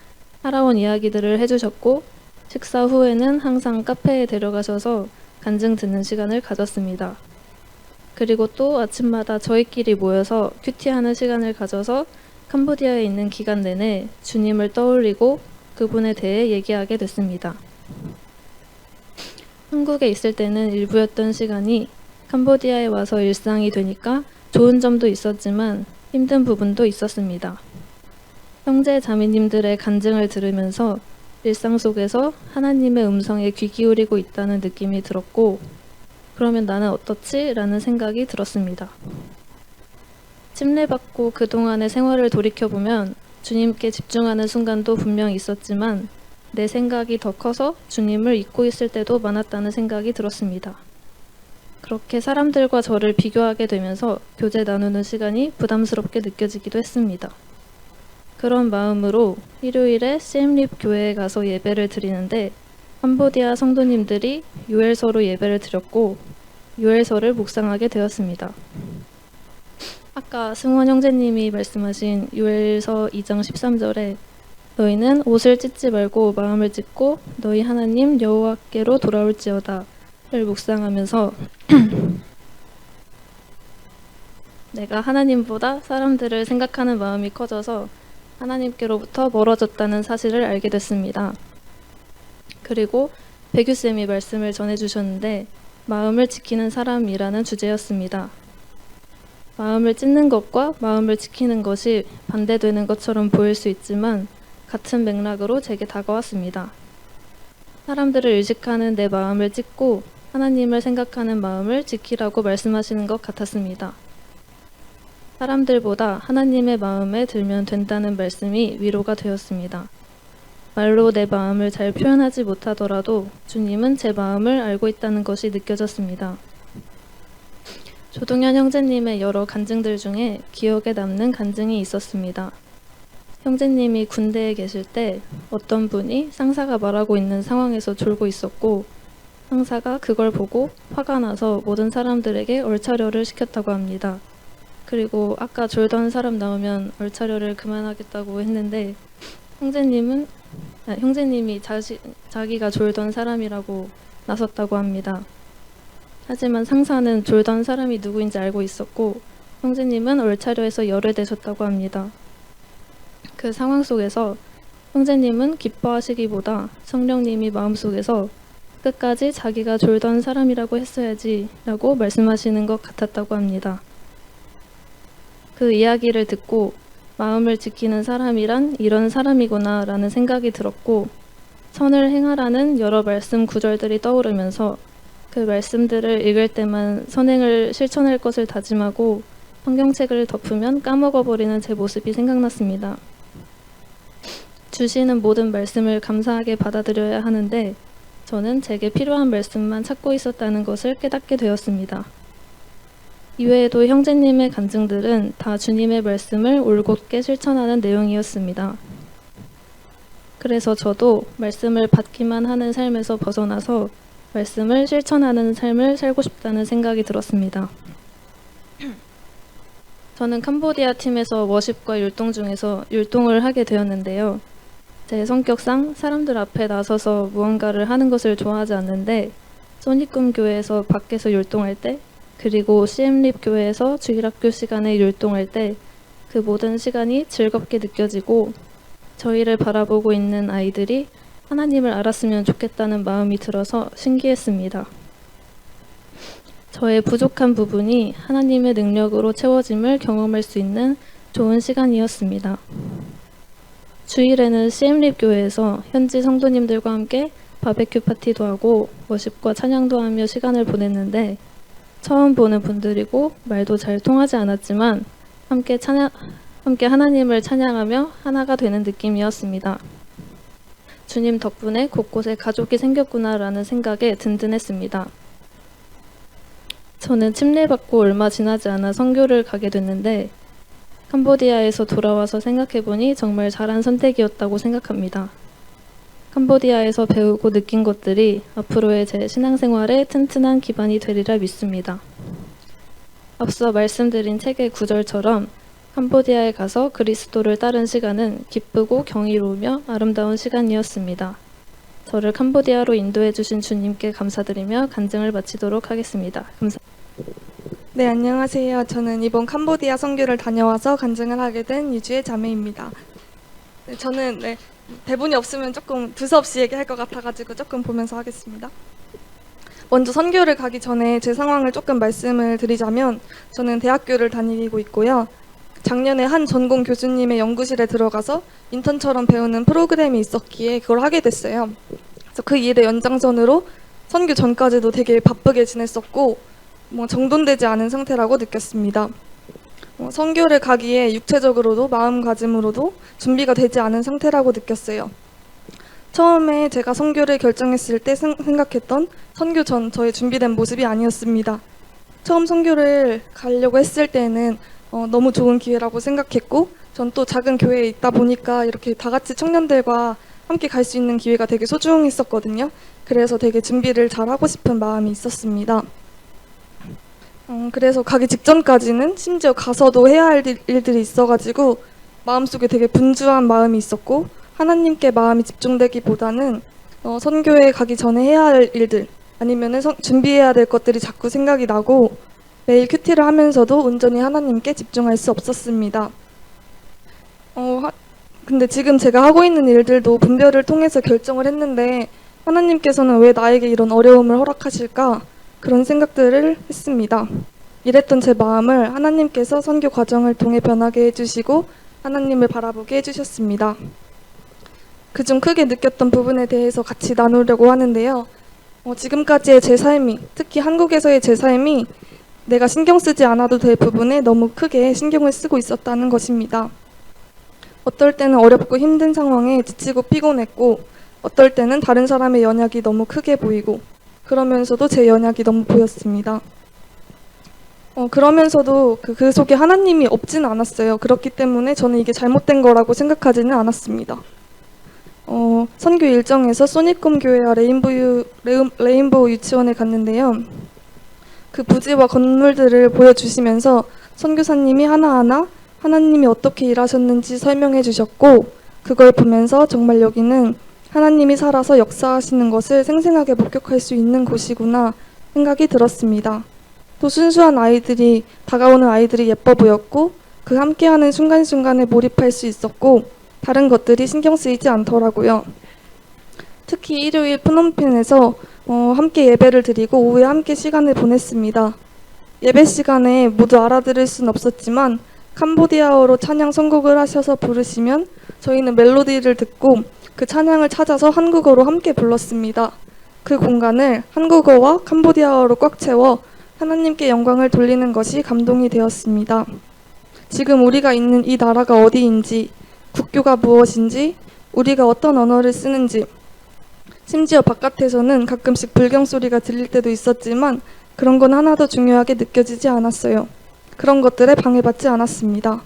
살아온 이야기들을 해주셨고 식사 후에는 항상 카페에 데려가셔서 간증 듣는 시간을 가졌습니다. 그리고 또 아침마다 저희끼리 모여서 큐티하는 시간을 가져서 캄보디아에 있는 기간 내내 주님을 떠올리고 그분에 대해 얘기하게 됐습니다. 한국에 있을 때는 일부였던 시간이 캄보디아에 와서 일상이 되니까 좋은 점도 있었지만 힘든 부분도 있었습니다. 형제 자매님들의 간증을 들으면서 일상 속에서 하나님의 음성에 귀 기울이고 있다는 느낌이 들었고 그러면 나는 어떻지? 라는 생각이 들었습니다. 침례받고 그동안의 생활을 돌이켜보면 주님께 집중하는 순간도 분명 있었지만 내 생각이 더 커서 주님을 잊고 있을 때도 많았다는 생각이 들었습니다. 그렇게 사람들과 저를 비교하게 되면서 교제 나누는 시간이 부담스럽게 느껴지기도 했습니다. 그런 마음으로 일요일에 시엠립 교회에 가서 예배를 드리는데 캄보디아 성도님들이 유엘서로 예배를 드렸고 유엘서를 묵상하게 되었습니다. 아까 승원 형제님이 말씀하신 유엘서 2장 13절에 너희는 옷을 찢지 말고 마음을 찢고 너희 하나님 여호와께로 돌아올지어다 를 묵상하면서 내가 하나님보다 사람들을 생각하는 마음이 커져서 하나님께로부터 멀어졌다는 사실을 알게 됐습니다. 그리고 배규쌤이 말씀을 전해주셨는데 마음을 지키는 사람이라는 주제였습니다. 마음을 찢는 것과 마음을 지키는 것이 반대되는 것처럼 보일 수 있지만 같은 맥락으로 제게 다가왔습니다. 사람들을 의식하는 내 마음을 찢고 하나님을 생각하는 마음을 지키라고 말씀하시는 것 같았습니다. 사람들보다 하나님의 마음에 들면 된다는 말씀이 위로가 되었습니다. 말로 내 마음을 잘 표현하지 못하더라도 주님은 제 마음을 알고 있다는 것이 느껴졌습니다. 조동현 형제님의 여러 간증들 중에 기억에 남는 간증이 있었습니다. 형제님이 군대에 계실 때 어떤 분이 상사가 말하고 있는 상황에서 졸고 있었고 상사가 그걸 보고 화가 나서 모든 사람들에게 얼차려를 시켰다고 합니다. 그리고 아까 졸던 사람 나오면 얼차려를 그만하겠다고 했는데 형제님이 자기가 졸던 사람이라고 나섰다고 합니다. 하지만 상사는 졸던 사람이 누구인지 알고 있었고 형제님은 얼차려해서 열을 대셨다고 합니다. 그 상황 속에서 형제님은 기뻐하시기보다 성령님이 마음속에서 끝까지 자기가 졸던 사람이라고 했어야지 라고 말씀하시는 것 같았다고 합니다. 그 이야기를 듣고 마음을 지키는 사람이란 이런 사람이구나 라는 생각이 들었고 선을 행하라는 여러 말씀 구절들이 떠오르면서 그 말씀들을 읽을 때만 선행을 실천할 것을 다짐하고 성경책을 덮으면 까먹어버리는 제 모습이 생각났습니다. 주시는 모든 말씀을 감사하게 받아들여야 하는데 저는 제게 필요한 말씀만 찾고 있었다는 것을 깨닫게 되었습니다. 이외에도 형제님의 간증들은 다 주님의 말씀을 올곧게 실천하는 내용이었습니다. 그래서 저도 말씀을 받기만 하는 삶에서 벗어나서 말씀을 실천하는 삶을 살고 싶다는 생각이 들었습니다. 저는 캄보디아 팀에서 워십과 율동 중에서 율동을 하게 되었는데요. 제 성격상 사람들 앞에 나서서 무언가를 하는 것을 좋아하지 않는데 소니꿈 교회에서 밖에서 율동할 때 그리고 CM립 교회에서 주일학교 시간에 율동할 때 그 모든 시간이 즐겁게 느껴지고 저희를 바라보고 있는 아이들이 하나님을 알았으면 좋겠다는 마음이 들어서 신기했습니다. 저의 부족한 부분이 하나님의 능력으로 채워짐을 경험할 수 있는 좋은 시간이었습니다. 주일에는 CM립 교회에서 현지 성도님들과 함께 바베큐 파티도 하고 워십과 찬양도 하며 시간을 보냈는데 처음 보는 분들이고 말도 잘 통하지 않았지만 함께 하나님을 찬양하며 하나가 되는 느낌이었습니다. 주님 덕분에 곳곳에 가족이 생겼구나라는 생각에 든든했습니다. 저는 침례받고 얼마 지나지 않아 선교를 가게 됐는데 캄보디아에서 돌아와서 생각해보니 정말 잘한 선택이었다고 생각합니다. 캄보디아에서 배우고 느낀 것들이 앞으로의 제 신앙생활에 튼튼한 기반이 되리라 믿습니다. 앞서 말씀드린 책의 구절처럼 캄보디아에 가서 그리스도를 따른 시간은 기쁘고 경이로우며 아름다운 시간이었습니다. 저를 캄보디아로 인도해 주신 주님께 감사드리며 간증을 마치도록 하겠습니다. 네, 안녕하세요. 저는 이번 캄보디아 선교를 다녀와서 간증을 하게 된 유주의 자매입니다. 네, 저는 대본이 없으면 조금 두서없이 얘기할 것 같아가지고 조금 보면서 하겠습니다. 먼저 선교를 가기 전에 제 상황을 조금 말씀을 드리자면 저는 대학교를 다니고 있고요. 작년에 한 전공 교수님의 연구실에 들어가서 인턴처럼 배우는 프로그램이 있었기에 그걸 하게 됐어요. 그래서 그 일의 연장선으로 선교 전까지도 되게 바쁘게 지냈었고 정돈되지 않은 상태라고 느꼈습니다. 선교를 가기에 육체적으로도 마음가짐으로도 준비가 되지 않은 상태라고 느꼈어요. 처음에 제가 선교를 결정했을 때 생각했던 선교 전 저의 준비된 모습이 아니었습니다. 처음 선교를 가려고 했을 때는 너무 좋은 기회라고 생각했고 전 또 작은 교회에 있다 보니까 이렇게 다 같이 청년들과 함께 갈 수 있는 기회가 되게 소중했었거든요. 그래서 되게 준비를 잘 하고 싶은 마음이 있었습니다. 그래서 가기 직전까지는 심지어 가서도 해야 할 일들이 있어가지고 마음속에 되게 분주한 마음이 있었고 하나님께 마음이 집중되기보다는 선교에 가기 전에 해야 할 일들 아니면은 준비해야 될 것들이 자꾸 생각이 나고 매일 큐티를 하면서도 온전히 하나님께 집중할 수 없었습니다. 근데 지금 제가 하고 있는 일들도 분별을 통해서 결정을 했는데 하나님께서는 왜 나에게 이런 어려움을 허락하실까? 그런 생각들을 했습니다. 이랬던 제 마음을 하나님께서 선교 과정을 통해 변하게 해주시고 하나님을 바라보게 해주셨습니다. 그중 크게 느꼈던 부분에 대해서 같이 나누려고 하는데요. 지금까지의 제 삶이, 특히 한국에서의 제 삶이 내가 신경 쓰지 않아도 될 부분에 너무 크게 신경을 쓰고 있었다는 것입니다. 어떨 때는 어렵고 힘든 상황에 지치고 피곤했고 어떨 때는 다른 사람의 연약이 너무 크게 보이고 그러면서도 제 연약이 너무 보였습니다. 그러면서도 그 속에 하나님이 없지는 않았어요. 그렇기 때문에 저는 이게 잘못된 거라고 생각하지는 않았습니다. 선교 일정에서 소니꿈 교회와 레인보우 유치원에 갔는데요. 그 부지와 건물들을 보여주시면서 선교사님이 하나하나 하나님이 어떻게 일하셨는지 설명해 주셨고 그걸 보면서 정말 여기는 하나님이 살아서 역사하시는 것을 생생하게 목격할 수 있는 곳이구나 생각이 들었습니다. 또 순수한 아이들이, 다가오는 아이들이 예뻐 보였고 그 함께하는 순간순간에 몰입할 수 있었고 다른 것들이 신경 쓰이지 않더라고요. 특히 일요일 푸놈펜에서 함께 예배를 드리고 오후에 함께 시간을 보냈습니다. 예배 시간에 모두 알아들을 순 없었지만 캄보디아어로 찬양 선곡을 하셔서 부르시면 저희는 멜로디를 듣고 그 찬양을 찾아서 한국어로 함께 불렀습니다. 그 공간을 한국어와 캄보디아어로 꽉 채워 하나님께 영광을 돌리는 것이 감동이 되었습니다. 지금 우리가 있는 이 나라가 어디인지, 국교가 무엇인지, 우리가 어떤 언어를 쓰는지, 심지어 바깥에서는 가끔씩 불경 소리가 들릴 때도 있었지만 그런 건 하나도 중요하게 느껴지지 않았어요. 그런 것들에 방해받지 않았습니다.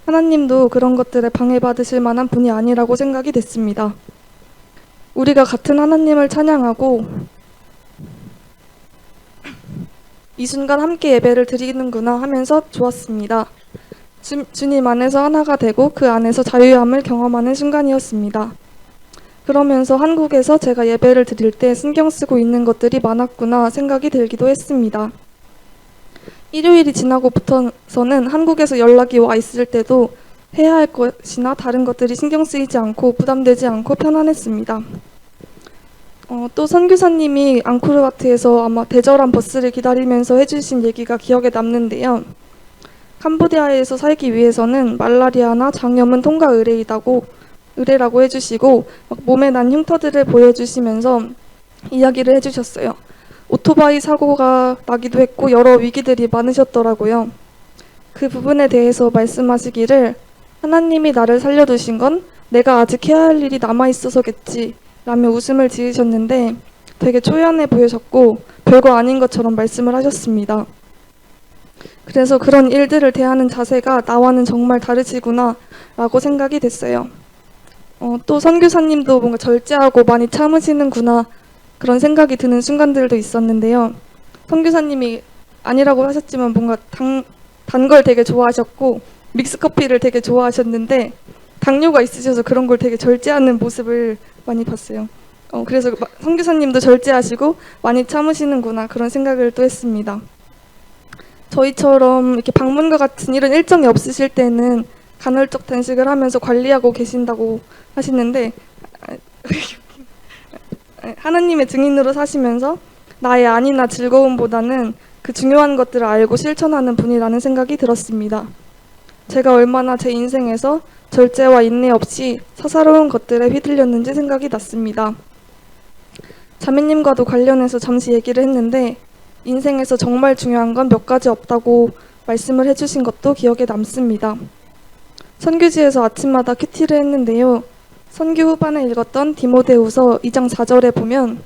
하나님도 그런 것들에 방해받으실 만한 분이 아니라고 생각이 됐습니다. 우리가 같은 하나님을 찬양하고 이 순간 함께 예배를 드리는구나 하면서 좋았습니다. 주님 안에서 하나가 되고 그 안에서 자유함을 경험하는 순간이었습니다. 그러면서 한국에서 제가 예배를 드릴 때 신경 쓰고 있는 것들이 많았구나 생각이 들기도 했습니다. 일요일이 지나고부터서는 한국에서 연락이 와 있을 때도 해야 할 것이나 다른 것들이 신경 쓰이지 않고 부담되지 않고 편안했습니다. 또 선교사님이 앙코르와트에서 아마 대절한 버스를 기다리면서 해주신 얘기가 기억에 남는데요. 캄보디아에서 살기 위해서는 말라리아나 장염은 통과 의뢰라고 해주시고 몸에 난 흉터들을 보여주시면서 이야기를 해주셨어요. 오토바이 사고가 나기도 했고 여러 위기들이 많으셨더라고요. 그 부분에 대해서 말씀하시기를 하나님이 나를 살려두신 건 내가 아직 해야 할 일이 남아있어서겠지 라며 웃음을 지으셨는데 되게 초연해 보이셨고 별거 아닌 것처럼 말씀을 하셨습니다. 그래서 그런 일들을 대하는 자세가 나와는 정말 다르시구나 라고 생각이 됐어요. 또 선교사님도 뭔가 절제하고 많이 참으시는구나 그런 생각이 드는 순간들도 있었는데요. 선교사님이 아니라고 하셨지만 뭔가 단 걸 되게 좋아하셨고 믹스커피를 되게 좋아하셨는데 당뇨가 있으셔서 그런 걸 되게 절제하는 모습을 많이 봤어요. 그래서 선교사님도 절제하시고 많이 참으시는구나 그런 생각을 또 했습니다. 저희처럼 이렇게 방문과 같은 이런 일정이 없으실 때는 간헐적 단식을 하면서 관리하고 계신다고 하시는데 하나님의 증인으로 사시면서 나의 안위나 즐거움보다는 그 중요한 것들을 알고 실천하는 분이라는 생각이 들었습니다. 제가 얼마나 제 인생에서 절제와 인내 없이 사사로운 것들에 휘둘렸는지 생각이 났습니다. 자매님과도 관련해서 잠시 얘기를 했는데 인생에서 정말 중요한 건 몇 가지 없다고 말씀을 해주신 것도 기억에 남습니다. 선교지에서 아침마다 큐티를 했는데요. 선교 후반에 읽었던 디모데후서 2장 4절에 보면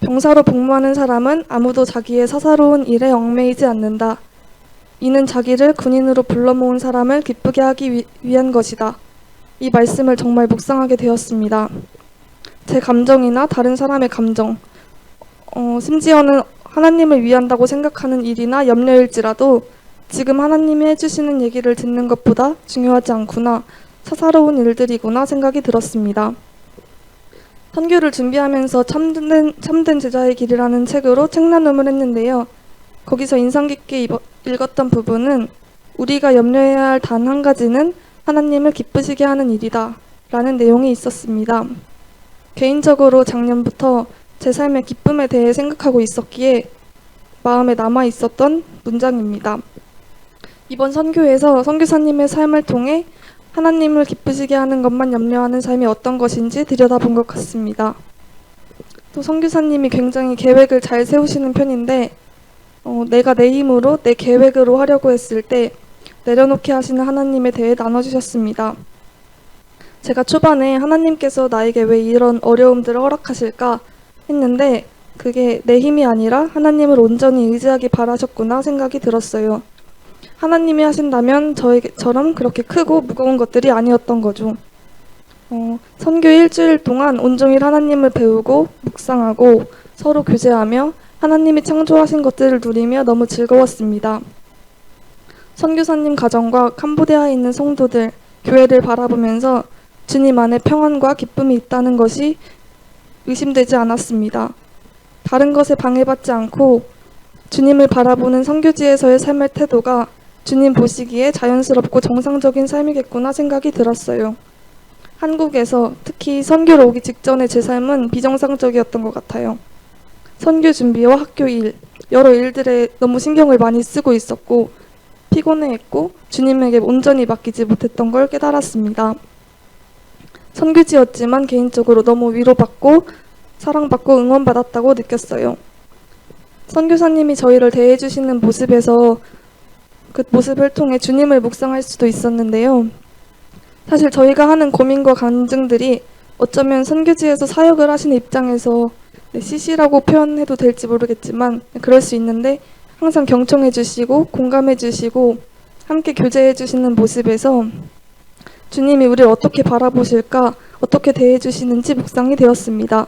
병사로 복무하는 사람은 아무도 자기의 사사로운 일에 얽매이지 않는다. 이는 자기를 군인으로 불러 모은 사람을 기쁘게 하기 위한 것이다. 이 말씀을 정말 묵상하게 되었습니다. 제 감정이나 다른 사람의 감정, 심지어는 하나님을 위한다고 생각하는 일이나 염려일지라도 지금 하나님이 해주시는 얘기를 듣는 것보다 중요하지 않구나, 사사로운 일들이구나 생각이 들었습니다. 선교를 준비하면서 참된 제자의 길이라는 책으로 책 나눔을 했는데요. 거기서 인상 깊게 읽었던 부분은 우리가 염려해야 할 단 한 가지는 하나님을 기쁘시게 하는 일이다 라는 내용이 있었습니다. 개인적으로 작년부터 제 삶의 기쁨에 대해 생각하고 있었기에 마음에 남아 있었던 문장입니다. 이번 선교에서 선교사님의 삶을 통해 하나님을 기쁘시게 하는 것만 염려하는 삶이 어떤 것인지 들여다본 것 같습니다. 또 선교사님이 굉장히 계획을 잘 세우시는 편인데 내가 내 힘으로 내 계획으로 하려고 했을 때 내려놓게 하시는 하나님에 대해 나눠주셨습니다. 제가 초반에 하나님께서 나에게 왜 이런 어려움들을 허락하실까 했는데 그게 내 힘이 아니라 하나님을 온전히 의지하기 바라셨구나 생각이 들었어요. 하나님이 하신다면 저에게처럼 그렇게 크고 무거운 것들이 아니었던 거죠. 선교 일주일 동안 온종일 하나님을 배우고 묵상하고 서로 교제하며 하나님이 창조하신 것들을 누리며 너무 즐거웠습니다. 선교사님 가정과 캄보디아에 있는 성도들, 교회를 바라보면서 주님 안에 평안과 기쁨이 있다는 것이 의심되지 않았습니다. 다른 것에 방해받지 않고 주님을 바라보는 선교지에서의 삶의 태도가 주님 보시기에 자연스럽고 정상적인 삶이겠구나 생각이 들었어요. 한국에서 특히 선교로 오기 직전의 제 삶은 비정상적이었던 것 같아요. 선교 준비와 학교 일, 여러 일들에 너무 신경을 많이 쓰고 있었고 피곤해했고 주님에게 온전히 맡기지 못했던 걸 깨달았습니다. 선교지였지만 개인적으로 너무 위로받고 사랑받고 응원받았다고 느꼈어요. 선교사님이 저희를 대해주시는 모습에서 그 모습을 통해 주님을 묵상할 수도 있었는데요. 사실 저희가 하는 고민과 간증들이 어쩌면 선교지에서 사역을 하시는 입장에서 시시라고 표현해도 될지 모르겠지만 그럴 수 있는데 항상 경청해 주시고 공감해 주시고 함께 교제해 주시는 모습에서 주님이 우리를 어떻게 바라보실까, 어떻게 대해 주시는지 묵상이 되었습니다.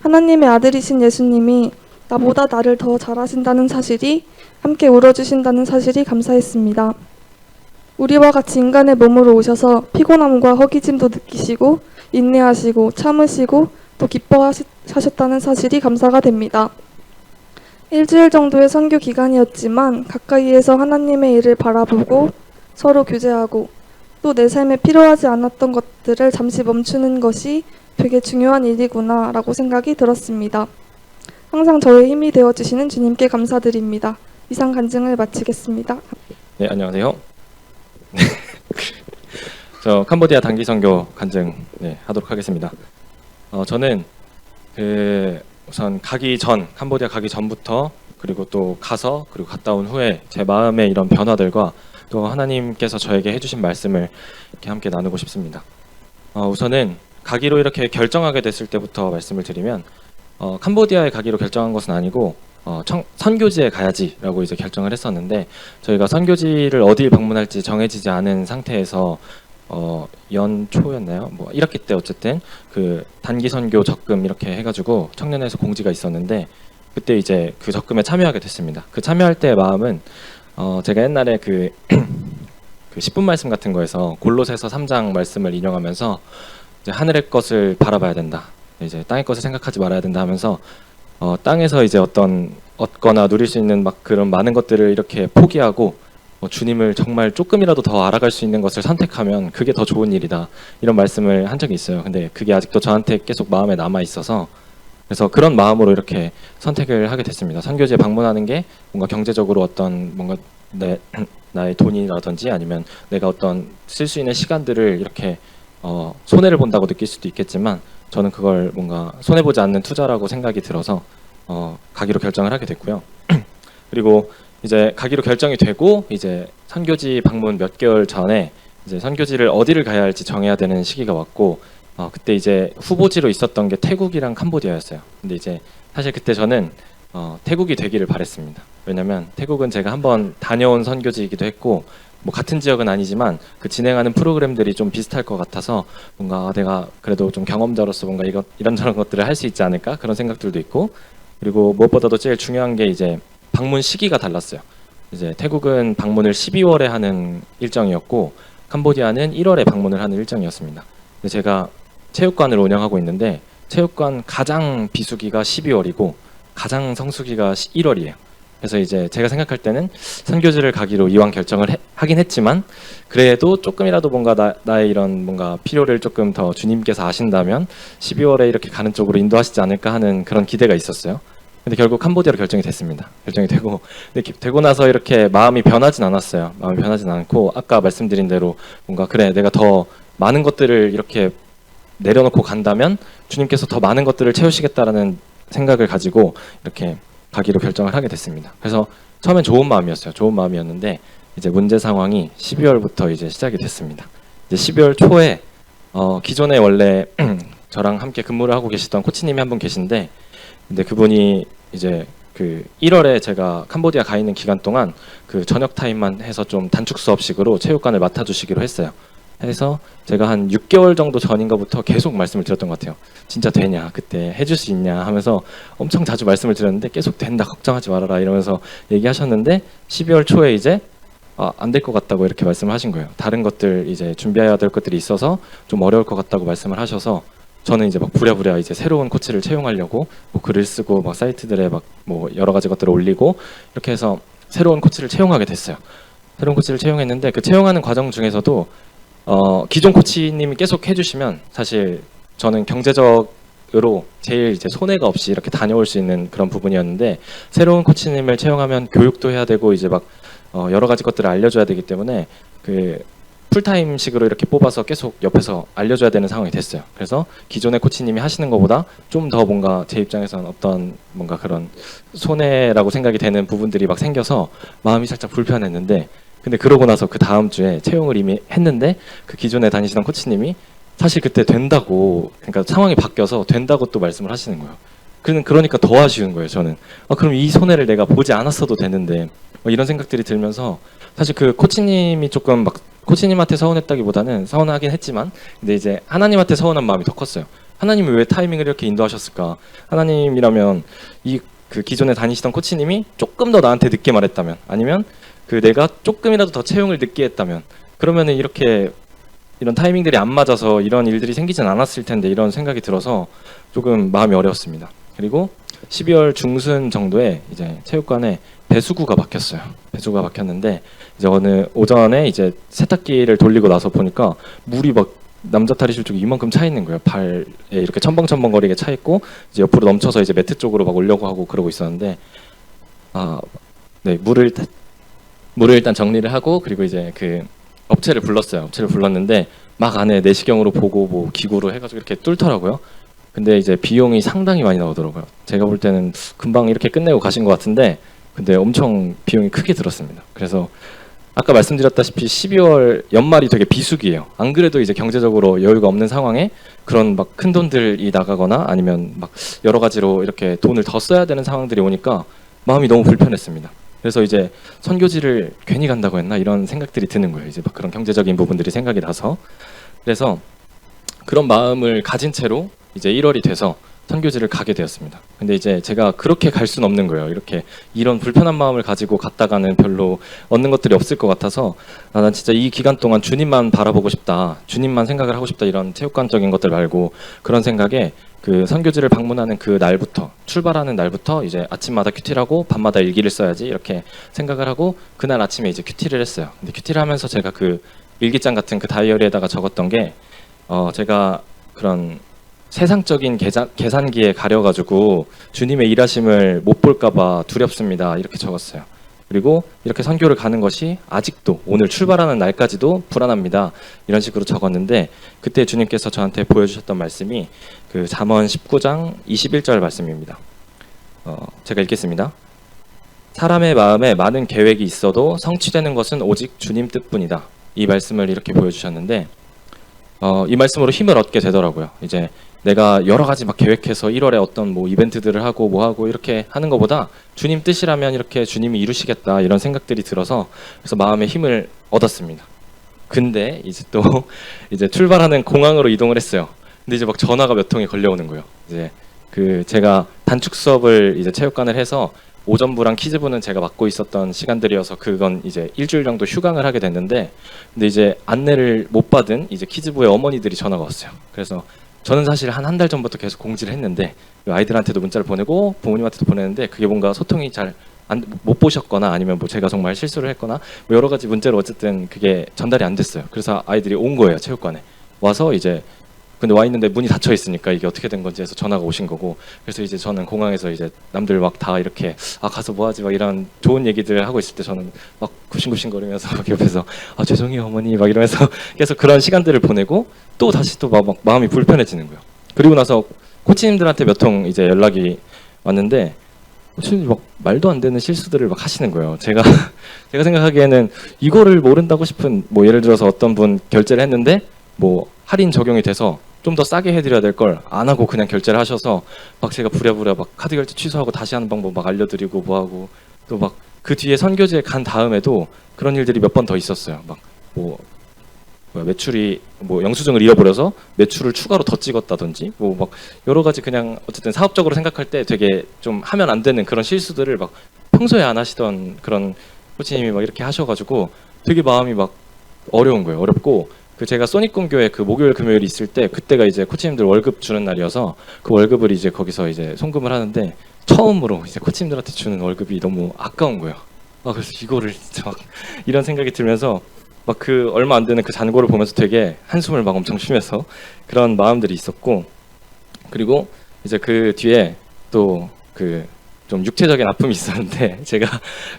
하나님의 아들이신 예수님이 나보다 나를 더 잘하신다는 사실이, 함께 울어주신다는 사실이 감사했습니다. 우리와 같이 인간의 몸으로 오셔서 피곤함과 허기짐도 느끼시고 인내하시고 참으시고 또 기뻐하셨다는 사실이 감사가 됩니다. 일주일 정도의 선교 기간이었지만 가까이에서 하나님의 일을 바라보고 서로 교제하고 또 내 삶에 필요하지 않았던 것들을 잠시 멈추는 것이 되게 중요한 일이구나 라고 생각이 들었습니다. 항상 저의 힘이 되어주시는 주님께 감사드립니다. 이상 간증을 마치겠습니다. 네, 안녕하세요. 저 캄보디아 단기 선교 간증 하도록 하겠습니다. 저는 우선 캄보디아 가기 전부터 그리고 또 가서 그리고 갔다 온 후에 제 마음의 이런 변화들과 또 하나님께서 저에게 해주신 말씀을 이렇게 함께 나누고 싶습니다. 우선은 가기로 이렇게 결정하게 됐을 때부터 말씀을 드리면 캄보디아에 가기로 결정한 것은 아니고 선교지에 가야지라고 이제 결정을 했었는데 저희가 선교지를 어딜 방문할지 정해지지 않은 상태에서 연초였나요? 뭐 1학기 때 어쨌든 그 단기 선교 적금 이렇게 해가지고 청년회에서 공지가 있었는데 그때 이제 그 적금에 참여하게 됐습니다. 그 참여할 때의 마음은 제가 옛날에 그 10분 말씀 같은 거에서 골로새서 3장 말씀을 인용하면서 이제 하늘의 것을 바라봐야 된다. 이제 땅의 것을 생각하지 말아야 된다 하면서 땅에서 이제 얻거나 누릴 수 있는 막 그런 많은 것들을 이렇게 포기하고 주님을 정말 조금이라도 더 알아갈 수 있는 것을 선택하면 그게 더 좋은 일이다. 이런 말씀을 한 적이 있어요. 근데 그게 아직도 저한테 계속 마음에 남아 있어서 그래서 그런 마음으로 이렇게 선택을 하게 됐습니다. 선교지에 방문하는 게 뭔가 경제적으로 어떤 뭔가 나의 돈이라든지 아니면 내가 어떤 쓸 수 있는 시간들을 이렇게 손해를 본다고 느낄 수도 있겠지만 저는 그걸 뭔가 손해보지 않는 투자라고 생각이 들어서 가기로 결정을 하게 됐고요. 그리고 이제 가기로 결정이 되고 이제 선교지 방문 몇 개월 전에 이제 선교지를 어디를 가야 할지 정해야 되는 시기가 왔고 그때 이제 후보지로 있었던 게 태국이랑 캄보디아였어요. 근데 이제 사실 그때 저는 태국이 되기를 바랬습니다. 왜냐면 태국은 제가 한번 다녀온 선교지이기도 했고 뭐 같은 지역은 아니지만 그 진행하는 프로그램들이 좀 비슷할 것 같아서 뭔가 내가 그래도 좀 경험자로서 뭔가 이런저런 것들을 할 수 있지 않을까 그런 생각들도 있고 그리고 무엇보다도 제일 중요한 게 이제 방문 시기가 달랐어요. 이제 태국은 방문을 12월에 하는 일정이었고 캄보디아는 1월에 방문을 하는 일정이었습니다. 근데 제가 체육관을 운영하고 있는데 체육관 가장 비수기가 12월이고 가장 성수기가 1월이에요. 그래서 이제 제가 생각할 때는 선교지를 가기로 이왕 결정을 하긴 했지만 그래도 조금이라도 뭔가 나의 이런 뭔가 필요를 조금 더 주님께서 아신다면 12월에 이렇게 가는 쪽으로 인도하시지 않을까 하는 그런 기대가 있었어요. 근데 결국 캄보디아로 결정이 됐습니다. 결정이 되고 근데 되고 나서 이렇게 마음이 변하진 않았어요. 마음이 변하진 않고 아까 말씀드린 대로 뭔가 그래 내가 더 많은 것들을 이렇게 내려놓고 간다면 주님께서 더 많은 것들을 채우시겠다라는 생각을 가지고 이렇게 가기로 결정을 하게 됐습니다. 그래서 처음엔 좋은 마음이었어요. 좋은 마음이었는데 이제 문제 상황이 12월부터 이제 시작이 됐습니다. 이제 12월 초에 기존에 원래 저랑 함께 근무를 하고 계시던 코치님이 한 분 계신데 근데 그분이 이제 그 1월에 제가 캄보디아 가 있는 기간 동안 그 저녁 타임만 해서 좀 단축 수업식으로 체육관을 맡아주시기로 했어요. 해서 제가 한 6개월 정도 전인가부터 계속 말씀을 드렸던 것 같아요. 진짜 되냐 그때 해줄 수 있냐 하면서 엄청 자주 말씀을 드렸는데 계속 된다 걱정하지 말아라 이러면서 얘기하셨는데 12월 초에 이제 안 될 것 같다고 이렇게 말씀을 하신 거예요. 다른 것들 이제 준비해야 될 것들이 있어서 좀 어려울 것 같다고 말씀을 하셔서 저는 이제 막 부랴부랴 이제 새로운 코치를 채용하려고 뭐 글을 쓰고 막 사이트들에 막 뭐 여러 가지 것들을 올리고 이렇게 해서 새로운 코치를 채용하게 됐어요. 새로운 코치를 채용했는데 그 채용하는 과정 중에서도 기존 코치님이 계속 해주시면 사실 저는 경제적으로 제일 이제 손해가 없이 이렇게 다녀올 수 있는 그런 부분이었는데 새로운 코치님을 채용하면 교육도 해야 되고 이제 막 여러 가지 것들을 알려줘야 되기 때문에 그 풀타임식으로 이렇게 뽑아서 계속 옆에서 알려줘야 되는 상황이 됐어요. 그래서 기존의 코치님이 하시는 것보다 좀 더 뭔가 제 입장에서는 어떤 뭔가 그런 손해라고 생각이 되는 부분들이 막 생겨서 마음이 살짝 불편했는데 근데 그러고 나서 그 다음 주에 채용을 이미 했는데 그 기존에 다니시던 코치님이 사실 그때 된다고 그러니까 상황이 바뀌어서 된다고 또 말씀을 하시는 거예요. 그러니까 더 아쉬운 거예요. 저는 그럼 이 손해를 내가 보지 않았어도 되는데 이런 생각들이 들면서 사실 그 코치님이 조금 막 코치님한테 서운했다기보다는 서운하긴 했지만 근데 이제 하나님한테 서운한 마음이 더 컸어요. 하나님이 왜 타이밍을 이렇게 인도하셨을까? 하나님이라면 이 그 기존에 다니시던 코치님이 조금 더 나한테 늦게 말했다면 아니면 그 내가 조금이라도 더 채용을 늦게 했다면 그러면은 이렇게 이런 타이밍들이 안 맞아서 이런 일들이 생기진 않았을 텐데 이런 생각이 들어서 조금 마음이 어려웠습니다. 그리고 12월 중순 정도에 이제 체육관에 배수구가 박혔어요. 배수구가 박혔는데 이제 어느 오전에 이제 세탁기를 돌리고 나서 보니까 물이 막 남자 탈의실 쪽에 이만큼 차 있는 거예요. 발에 이렇게 첨벙첨벙거리게 차 있고 이제 옆으로 넘쳐서 이제 매트 쪽으로 막 오려고 하고 그러고 있었는데 네 물을 일단 정리를 하고 그리고 이제 그 업체를 불렀어요. 업체를 불렀는데 막 안에 내시경으로 보고 뭐 기구로 해가지고 이렇게 뚫더라고요. 근데 이제 비용이 상당히 많이 나오더라고요. 제가 볼 때는 금방 이렇게 끝내고 가신 것 같은데 근데 엄청 비용이 크게 들었습니다. 그래서 아까 말씀드렸다시피 12월 연말이 되게 비수기예요. 안 그래도 이제 경제적으로 여유가 없는 상황에 그런 막 큰 돈들이 나가거나 아니면 막 여러 가지로 이렇게 돈을 더 써야 되는 상황들이 오니까 마음이 너무 불편했습니다. 그래서 이제 선교지를 괜히 간다고 했나 이런 생각들이 드는 거예요. 이제 막 그런 경제적인 부분들이 생각이 나서 그래서 그런 마음을 가진 채로 이제 1월이 돼서 선교지를 가게 되었습니다. 근데 이제 제가 그렇게 갈 수는 없는 거예요. 이렇게 이런 불편한 마음을 가지고 갔다가는 별로 얻는 것들이 없을 것 같아서 난 진짜 이 기간 동안 주님만 바라보고 싶다. 주님만 생각을 하고 싶다. 이런 체육관적인 것들 말고 그런 생각에 그 선교지를 방문하는 그 날부터 출발하는 날부터 이제 아침마다 큐티를 하고 밤마다 일기를 써야지 이렇게 생각을 하고 그날 아침에 이제 큐티를 했어요. 근데 큐티를 하면서 제가 그 일기장 같은 그 다이어리에다가 적었던 게 제가 그런 세상적인 계산기에 가려가지고 주님의 일하심을 못 볼까봐 두렵습니다. 이렇게 적었어요. 그리고 이렇게 선교를 가는 것이 아직도 오늘 출발하는 날까지도 불안합니다. 이런 식으로 적었는데 그때 주님께서 저한테 보여주셨던 말씀이 그 잠언 19장 21절 말씀입니다. 제가 읽겠습니다. 사람의 마음에 많은 계획이 있어도 성취되는 것은 오직 주님 뜻뿐이다. 이 말씀을 이렇게 보여주셨는데 이 말씀으로 힘을 얻게 되더라고요. 이제 내가 여러 가지 막 계획해서 1월에 어떤 뭐 이벤트들을 하고 뭐 하고 이렇게 하는 것보다 주님 뜻이라면 이렇게 주님이 이루시겠다 이런 생각들이 들어서 그래서 마음의 힘을 얻었습니다. 근데 이제 또 이제 출발하는 공항으로 이동을 했어요. 근데 이제 막 전화가 몇 통이 걸려오는 거예요. 이제 그 제가 단축 수업을 이제 체육관을 해서 오전부랑 키즈부는 제가 맡고 있었던 시간들이어서 그건 이제 일주일 정도 휴강을 하게 됐는데 근데 이제 안내를 못 받은 이제 키즈부의 어머니들이 전화가 왔어요. 그래서 저는 사실 한 달 전부터 계속 공지를 했는데 아이들한테도 문자를 보내고 부모님한테도 보내는데 그게 뭔가 소통이 잘 못 보셨거나 아니면 뭐 제가 정말 실수를 했거나 뭐 여러 가지 문제로 어쨌든 그게 전달이 안 됐어요. 그래서 아이들이 온 거예요. 체육관에 와서 이제 근데 와 있는데 문이 닫혀 있으니까 이게 어떻게 된 건지 해서 전화가 오신 거고 그래서 이제 저는 공항에서 이제 남들 막 다 이렇게 가서 뭐 하지 막 이런 좋은 얘기들 하고 있을 때 저는 막 굽신굽신거리면서 막 옆에서 죄송해요 어머니 막 이러면서 계속 그런 시간들을 보내고 또 다시 또 막 마음이 불편해지는 거예요. 그리고 나서 코치님들한테 몇 통 이제 연락이 왔는데 코치님이 막 말도 안 되는 실수들을 막 하시는 거예요. 제가 생각하기에는 이거를 모른다고 싶은 뭐 예를 들어서 어떤 분 결제를 했는데 뭐 할인 적용이 돼서 좀 더 싸게 해드려야 될 걸 안 하고 그냥 결제를 하셔서 막 제가 부랴부랴 막 카드 결제 취소하고 다시 하는 방법 막 알려드리고 뭐하고 또 막 그 뒤에 선교지에 간 다음에도 그런 일들이 몇 번 더 있었어요. 막 뭐 매출이 뭐 영수증을 잃어버려서 매출을 추가로 더 찍었다든지 뭐 막 여러 가지 그냥 어쨌든 사업적으로 생각할 때 되게 좀 하면 안 되는 그런 실수들을 막 평소에 안 하시던 그런 코치님이 막 이렇게 하셔가지고 되게 마음이 막 어려운 거예요. 어렵고 그 제가 소닉공교회 그 목요일 금요일 있을 때 그때가 이제 코치님들 월급 주는 날이어서 그 월급을 이제 거기서 이제 송금을 하는데 처음으로 이제 코치님들한테 주는 월급이 너무 아까운 거예요. 그래서 이거를 진짜 막 이런 생각이 들면서 막 그 얼마 안 되는 그 잔고를 보면서 되게 한숨을 막 엄청 쉬면서 그런 마음들이 있었고 그리고 이제 그 뒤에 또 그 좀 육체적인 아픔이 있었는데 제가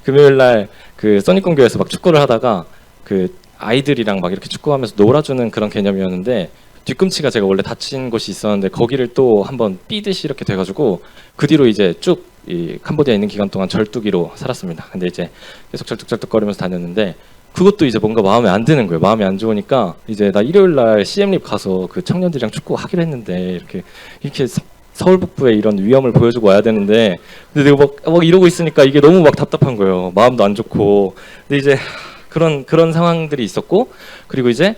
금요일 날 그 써니공교에서 막 축구를 하다가 그 아이들이랑 막 이렇게 축구하면서 놀아주는 그런 개념이었는데 뒤꿈치가 제가 원래 다친 곳이 있었는데 거기를 또 한번 삐듯이 이렇게 돼가지고 그 뒤로 이제 쭉 이 캄보디아에 있는 기간 동안 절뚝이로 살았습니다. 근데 이제 계속 절뚝절뚝거리면서 다녔는데 그것도 이제 뭔가 마음에 안 드는 거예요. 마음이 안 좋으니까 이제 나 일요일 날 CM립 가서 그 청년들이랑 축구 하기로 했는데 이렇게 서울 북부의 이런 위험을 보여주고 와야 되는데 근데 내가 막 이러고 있으니까 이게 너무 막 답답한 거예요. 마음도 안 좋고 근데 이제 그런 상황들이 있었고, 그리고 이제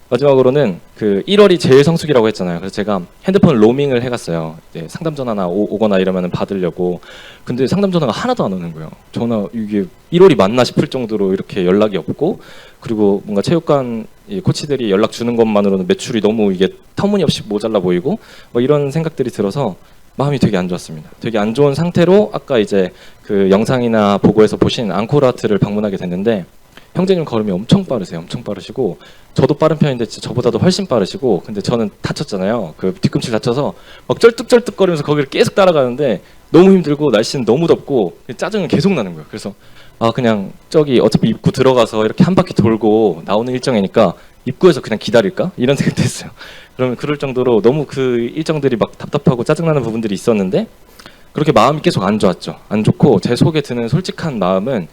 마지막으로는 그 1월이 제일 성수기라고 했잖아요. 그래서 제가 핸드폰 로밍을 해갔어요. 이제 상담 전화나 오거나 이러면 받으려고. 근데 상담 전화가 하나도 안 오는 거예요. 전화 이게 1월이 맞나 싶을 정도로 이렇게 연락이 없고, 그리고 뭔가 체육관 이 코치들이 연락 주는 것만으로는 매출이 너무 이게 터무니없이 모자라 보이고, 뭐 이런 생각들이 들어서 마음이 되게 안 좋았습니다. 되게 안 좋은 상태로 아까 이제 그 영상이나 보고에서 보신 앙코르와트를 방문하게 됐는데, 형제님 걸음이 엄청 빠르세요. 엄청 빠르시고, 저도 빠른 편인데 진짜 저보다도 훨씬 빠르시고, 근데 저는 다쳤잖아요. 그 뒤꿈치 다쳐서 막 쩔뚝쩔뚝거리면서 거기를 계속 따라가는데 너무 힘들고 날씨는 너무 덥고 짜증은 계속 나는 거예요. 그래서 아, 그냥 저기 어차피 입구 들어가서 이렇게 한 바퀴 돌고 나오는 일정이니까 입구에서 그냥 기다릴까? 이런 생각도 했어요. 그러면 그럴 정도로 너무 그 일정들이 막 답답하고 짜증나는 부분들이 있었는데, 그렇게 마음이 계속 안 좋았죠. 안 좋고 제 속에 드는 솔직한 마음은,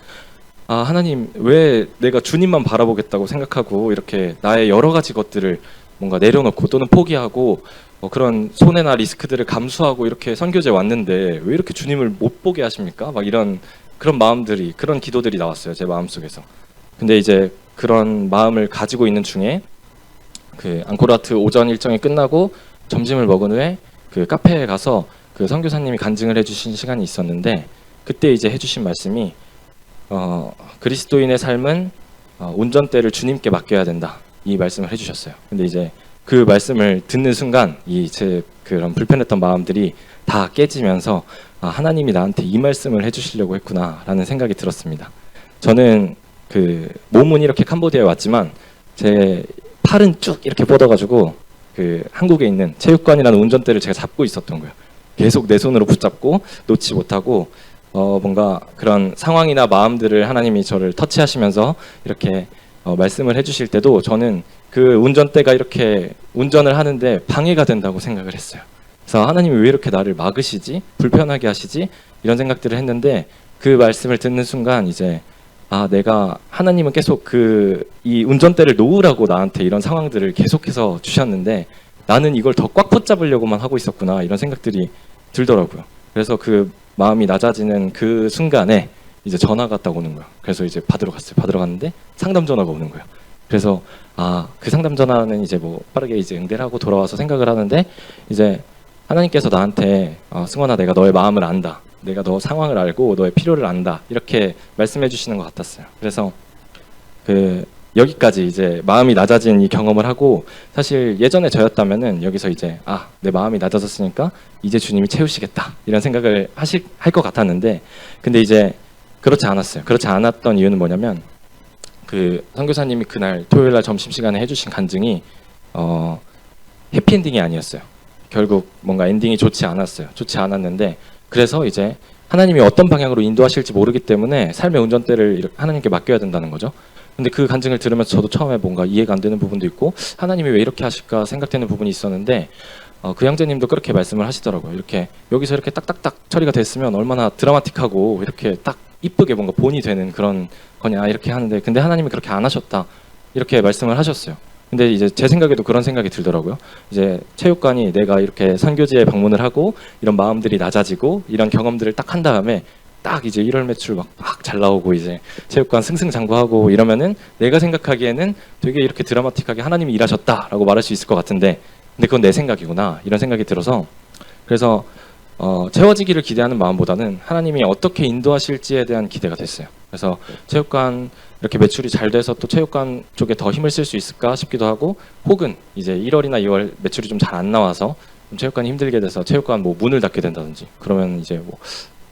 아, 하나님 왜 내가 주님만 바라보겠다고 생각하고 이렇게 나의 여러 가지 것들을 뭔가 내려놓고 또는 포기하고 그런 손해나 리스크들을 감수하고 이렇게 선교제 왔는데 왜 이렇게 주님을 못 보게 하십니까? 막 이런 그런 마음들이, 그런 기도들이 나왔어요, 제 마음속에서. 근데 이제 그런 마음을 가지고 있는 중에 그 앙코르와트 오전 일정이 끝나고 점심을 먹은 후에 그 카페에 가서 그 선교사님이 간증을 해주신 시간이 있었는데, 그때 이제 해주신 말씀이 그리스도인의 삶은 운전대를 주님께 맡겨야 된다, 이 말씀을 해주셨어요. 근데 이제 그 말씀을 듣는 순간 이 제 그런 불편했던 마음들이 다 깨지면서, 아, 하나님이 나한테 이 말씀을 해주시려고 했구나라는 생각이 들었습니다. 저는 그 몸은 이렇게 캄보디아에 왔지만 제 팔은 쭉 이렇게 뻗어가지고 그 한국에 있는 체육관이라는 운전대를 제가 잡고 있었던 거예요. 계속 내 손으로 붙잡고 놓지 못하고, 뭔가 그런 상황이나 마음들을 하나님이 저를 터치하시면서 이렇게 말씀을 해주실 때도 저는 그 운전대가 이렇게 운전을 하는데 방해가 된다고 생각을 했어요. 그래서 하나님이 왜 이렇게 나를 막으시지? 불편하게 하시지? 이런 생각들을 했는데, 그 말씀을 듣는 순간 이제, 아, 내가, 하나님은 계속 이 운전대를 놓으라고 나한테 이런 상황들을 계속해서 주셨는데 나는 이걸 더 꽉 붙잡으려고만 하고 있었구나, 이런 생각들이 들더라고요. 그래서 그 마음이 낮아지는 그 순간에 이제 전화가 딱 오는 거예요. 그래서 이제 받으러 갔어요. 받으러 갔는데 상담 전화가 오는 거예요. 그래서 아, 그 상담 전화는 이제 뭐 빠르게 이제 응대를 하고 돌아와서 생각을 하는데, 이제 하나님께서 나한테 승원아, 내가 너의 마음을 안다, 내가 너 상황을 알고 너의 필요를 안다, 이렇게 말씀해 주시는 것 같았어요. 그래서 여기까지 이제 마음이 낮아진 이 경험을 하고, 사실 예전에 저였다면은 여기서 이제 아, 내 마음이 낮아졌으니까 이제 주님이 채우시겠다, 이런 생각을 할 것 같았는데, 근데 이제 그렇지 않았어요. 그렇지 않았던 이유는 뭐냐면, 그 선교사님이 그날 토요일날 점심시간에 해주신 간증이 해피엔딩이 아니었어요. 결국 뭔가 엔딩이 좋지 않았어요. 좋지 않았는데, 그래서 이제 하나님이 어떤 방향으로 인도하실지 모르기 때문에 삶의 운전대를 하나님께 맡겨야 된다는 거죠. 근데 그 간증을 들으면서 저도 처음에 뭔가 이해가 안 되는 부분도 있고, 하나님이 왜 이렇게 하실까 생각되는 부분이 있었는데, 그 형제님도 그렇게 말씀을 하시더라고요. 이렇게 여기서 이렇게 딱딱딱 처리가 됐으면 얼마나 드라마틱하고 이렇게 딱 이쁘게 뭔가 본이 되는 그런 거냐, 이렇게 하는데, 근데 하나님이 그렇게 안 하셨다, 이렇게 말씀을 하셨어요. 근데 이제 제 생각에도 그런 생각이 들더라고요. 이제 체육관이 내가 이렇게 선교지에 방문을 하고 이런 마음들이 낮아지고 이런 경험들을 딱 한 다음에 딱 이제 1월 매출 막 잘 나오고 이제 체육관 승승장구하고 이러면은 내가 생각하기에는 되게 이렇게 드라마틱하게 하나님이 일하셨다라고 말할 수 있을 것 같은데, 근데 그건 내 생각이구나, 이런 생각이 들어서, 그래서 채워지기를 기대하는 마음보다는 하나님이 어떻게 인도하실지에 대한 기대가 됐어요. 그래서 체육관 이렇게 매출이 잘 돼서 또 체육관 쪽에 더 힘을 쓸 수 있을까 싶기도 하고, 혹은 이제 1월이나 2월 매출이 좀 잘 안 나와서 좀 체육관이 힘들게 돼서 체육관 뭐 문을 닫게 된다든지, 그러면 이제 뭐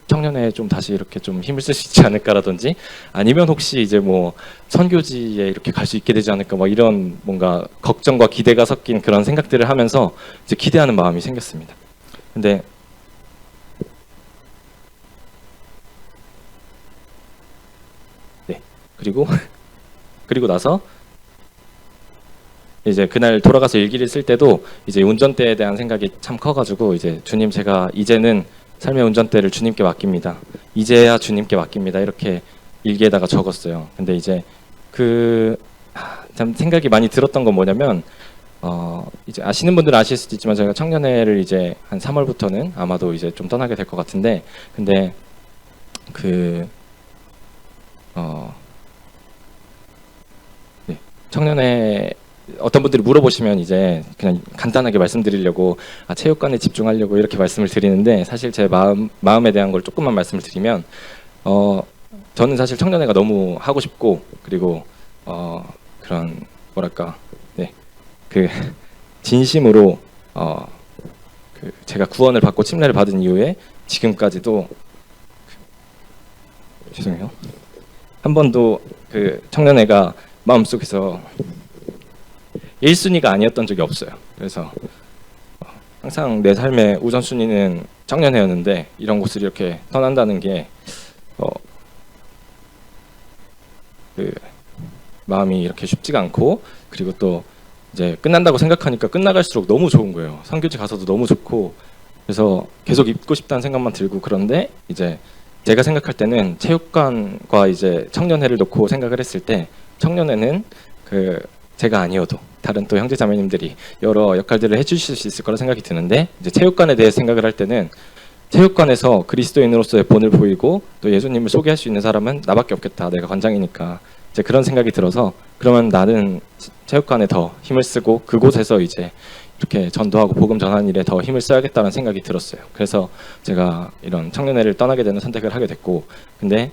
청년회에 좀 다시 이렇게 좀 힘을 쓸 수 있지 않을까라든지, 아니면 혹시 이제 뭐 선교지에 이렇게 갈 수 있게 되지 않을까, 뭐 이런 뭔가 걱정과 기대가 섞인 그런 생각들을 하면서 이제 기대하는 마음이 생겼습니다. 근데 그리고 나서 이제 그날 돌아가서 일기를 쓸 때도 이제 운전대에 대한 생각이 참 커가지고, 이제 주님, 제가 이제는 삶의 운전대를 주님께 맡깁니다. 이제야 주님께 맡깁니다. 이렇게 일기에다가 적었어요. 근데 이제 참 생각이 많이 들었던 건 뭐냐면, 이제 아시는 분들은 아실 수도 있지만 저희가 청년회를 이제 한 3월부터는 아마도 이제 좀 떠나게 될 것 같은데, 근데 청년회 어떤 분들이 물어보시면 이제 그냥 간단하게 말씀드리려고 체육관에 집중하려고 이렇게 말씀을 드리는데, 사실 제 마음에 대한 걸 조금만 말씀을 드리면 저는 사실 청년회가 너무 하고 싶고, 그리고 그런 뭐랄까 그 진심으로 그 제가 구원을 받고 침례를 받은 이후에 지금까지도 죄송해요, 한 번도 그 청년회가 마음속에서 1순위가 아니었던 적이 없어요. 그래서 항상 내 삶의 우선순위는 청년회였는데, 이런 곳을 이렇게 떠난다는 게 그 마음이 이렇게 쉽지가 않고, 그리고 또 이제 끝난다고 생각하니까 끝나갈수록 너무 좋은 거예요. 선교지 가서도 너무 좋고, 그래서 계속 있고 싶다는 생각만 들고. 그런데 이제 제가 생각할 때는 체육관과 이제 청년회를 놓고 생각을 했을 때, 청년회는 그 제가 아니어도 다른 또 형제자매님들이 여러 역할들을 해주실 수 있을 거라 생각이 드는데, 이제 체육관에 대해 생각을 할 때는 체육관에서 그리스도인으로서의 본을 보이고 또 예수님을 소개할 수 있는 사람은 나밖에 없겠다, 내가 관장이니까. 이제 그런 생각이 들어서, 그러면 나는 체육관에 더 힘을 쓰고 그곳에서 이제 이렇게 전도하고 복음 전하는 일에 더 힘을 써야겠다는 생각이 들었어요. 그래서 제가 이런 청년회를 떠나게 되는 선택을 하게 됐고, 근데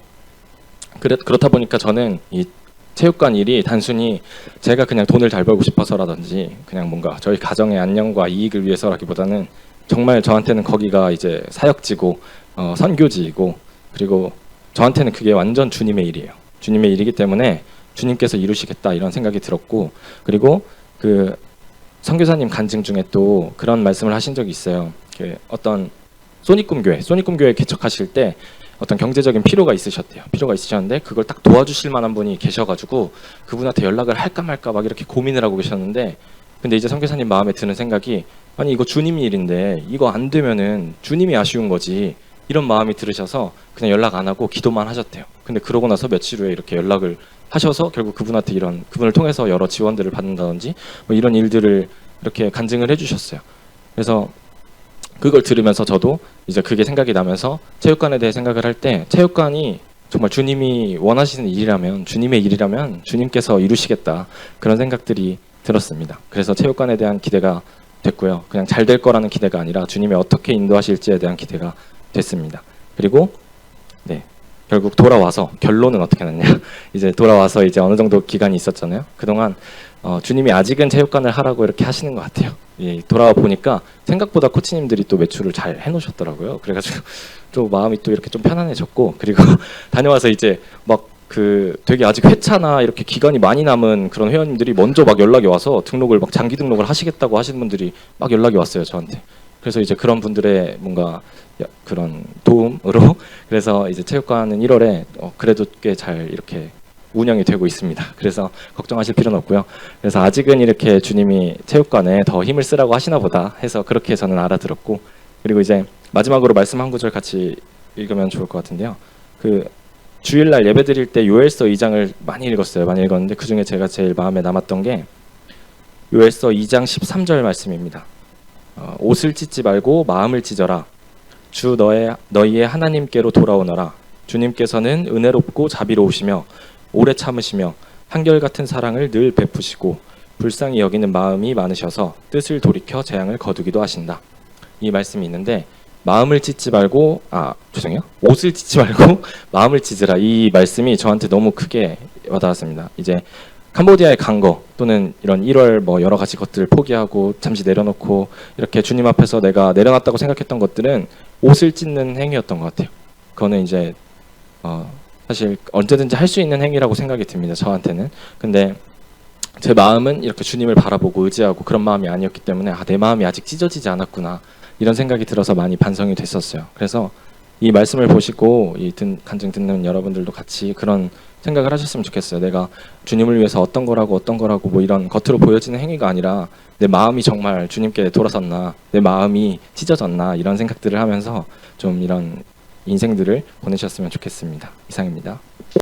그렇다 보니까 저는 이 체육관 일이 단순히 제가 그냥 돈을 잘 벌고 싶어서라든지 그냥 뭔가 저희 가정의 안녕과 이익을 위해서라기보다는 정말 저한테는 거기가 이제 사역지고 선교지이고, 그리고 저한테는 그게 완전 주님의 일이에요. 주님의 일이기 때문에 주님께서 이루시겠다 이런 생각이 들었고, 그리고 그 선교사님 간증 중에 또 그런 말씀을 하신 적이 있어요. 그 어떤 소니꿈교회 개척하실 때 어떤 경제적인 필요가 있으셨는데 그걸 딱 도와주실 만한 분이 계셔가지고 그분한테 연락을 할까 말까 막 이렇게 고민을 하고 계셨는데, 근데 이제 선교사님 마음에 드는 생각이, 아니 이거 주님 일인데 이거 안 되면은 주님이 아쉬운 거지, 이런 마음이 들으셔서 그냥 연락 안 하고 기도만 하셨대요. 근데 그러고 나서 며칠 후에 이렇게 연락을 하셔서 결국 그분한테 그분을 통해서 여러 지원들을 받는다든지 뭐 이런 일들을 이렇게 간증을 해주셨어요. 그래서 그걸 들으면서 저도 이제 그게 생각이 나면서 체육관에 대해 생각을 할 때, 체육관이 정말 주님이 원하시는 일이라면, 주님의 일이라면 주님께서 이루시겠다, 그런 생각들이 들었습니다. 그래서 체육관에 대한 기대가 됐고요. 그냥 잘 될 거라는 기대가 아니라 주님이 어떻게 인도하실지에 대한 기대가 됐습니다. 그리고 결국 돌아와서 결론은 어떻게 났냐? 이제 돌아와서 이제 어느 정도 기간이 있었잖아요. 그동안 주님이 아직은 체육관을 하라고 이렇게 하시는 것 같아요. 돌아와 보니까 생각보다 코치님들이 또 매출을 잘 해놓으셨더라고요. 그래가지고 또 마음이 또 이렇게 좀 편안해졌고, 그리고 다녀와서 이제 막 되게 아직 회차나 이렇게 기간이 많이 남은 그런 회원님들이 먼저 막 연락이 와서 등록을 막 장기 등록을 하시겠다고 하시는 분들이 막 연락이 왔어요, 저한테. 그래서 이제 그런 분들의 뭔가 그런 도움으로 그래서 이제 체육관은 1월에 그래도 꽤 잘 이렇게 운영이 되고 있습니다. 그래서 걱정하실 필요는 없고요. 그래서 아직은 이렇게 주님이 체육관에 더 힘을 쓰라고 하시나 보다 해서 그렇게 저는 알아들었고, 그리고 이제 마지막으로 말씀 한 구절 같이 읽으면 좋을 것 같은데요. 그 주일날 예배 드릴 때 요엘서 2장을 많이 읽었는데 그중에 제가 제일 마음에 남았던 게 요엘서 2장 13절 말씀입니다. 옷을 찢지 말고 마음을 찢어라. 주 너희의 하나님께로 돌아오너라. 주님께서는 은혜롭고 자비로우시며 오래 참으시며 한결같은 사랑을 늘 베푸시고 불쌍히 여기는 마음이 많으셔서 뜻을 돌이켜 재앙을 거두기도 하신다. 이 말씀이 있는데, 마음을 찢지 말고 옷을 찢지 말고 마음을 찢으라, 이 말씀이 저한테 너무 크게 와닿았습니다. 이제 캄보디아에 간 거 또는 이런 1월 뭐 여러 가지 것들을 포기하고 잠시 내려놓고 이렇게 주님 앞에서 내가 내려놨다고 생각했던 것들은 옷을 찢는 행위였던 것 같아요. 그거는 이제 사실 언제든지 할 수 있는 행위라고 생각이 듭니다, 저한테는. 근데 제 마음은 이렇게 주님을 바라보고 의지하고 그런 마음이 아니었기 때문에 내 마음이 아직 찢어지지 않았구나, 이런 생각이 들어서 많이 반성이 됐었어요. 그래서 이 말씀을 보시고 간증 듣는 여러분들도 같이 그런 생각을 하셨으면 좋겠어요. 내가 주님을 위해서 어떤 거라고 뭐 이런 겉으로 보여지는 행위가 아니라 내 마음이 정말 주님께 돌아섰나, 내 마음이 찢어졌나, 이런 생각들을 하면서 좀 이런 인생들을 보내셨으면 좋겠습니다. 이상입니다.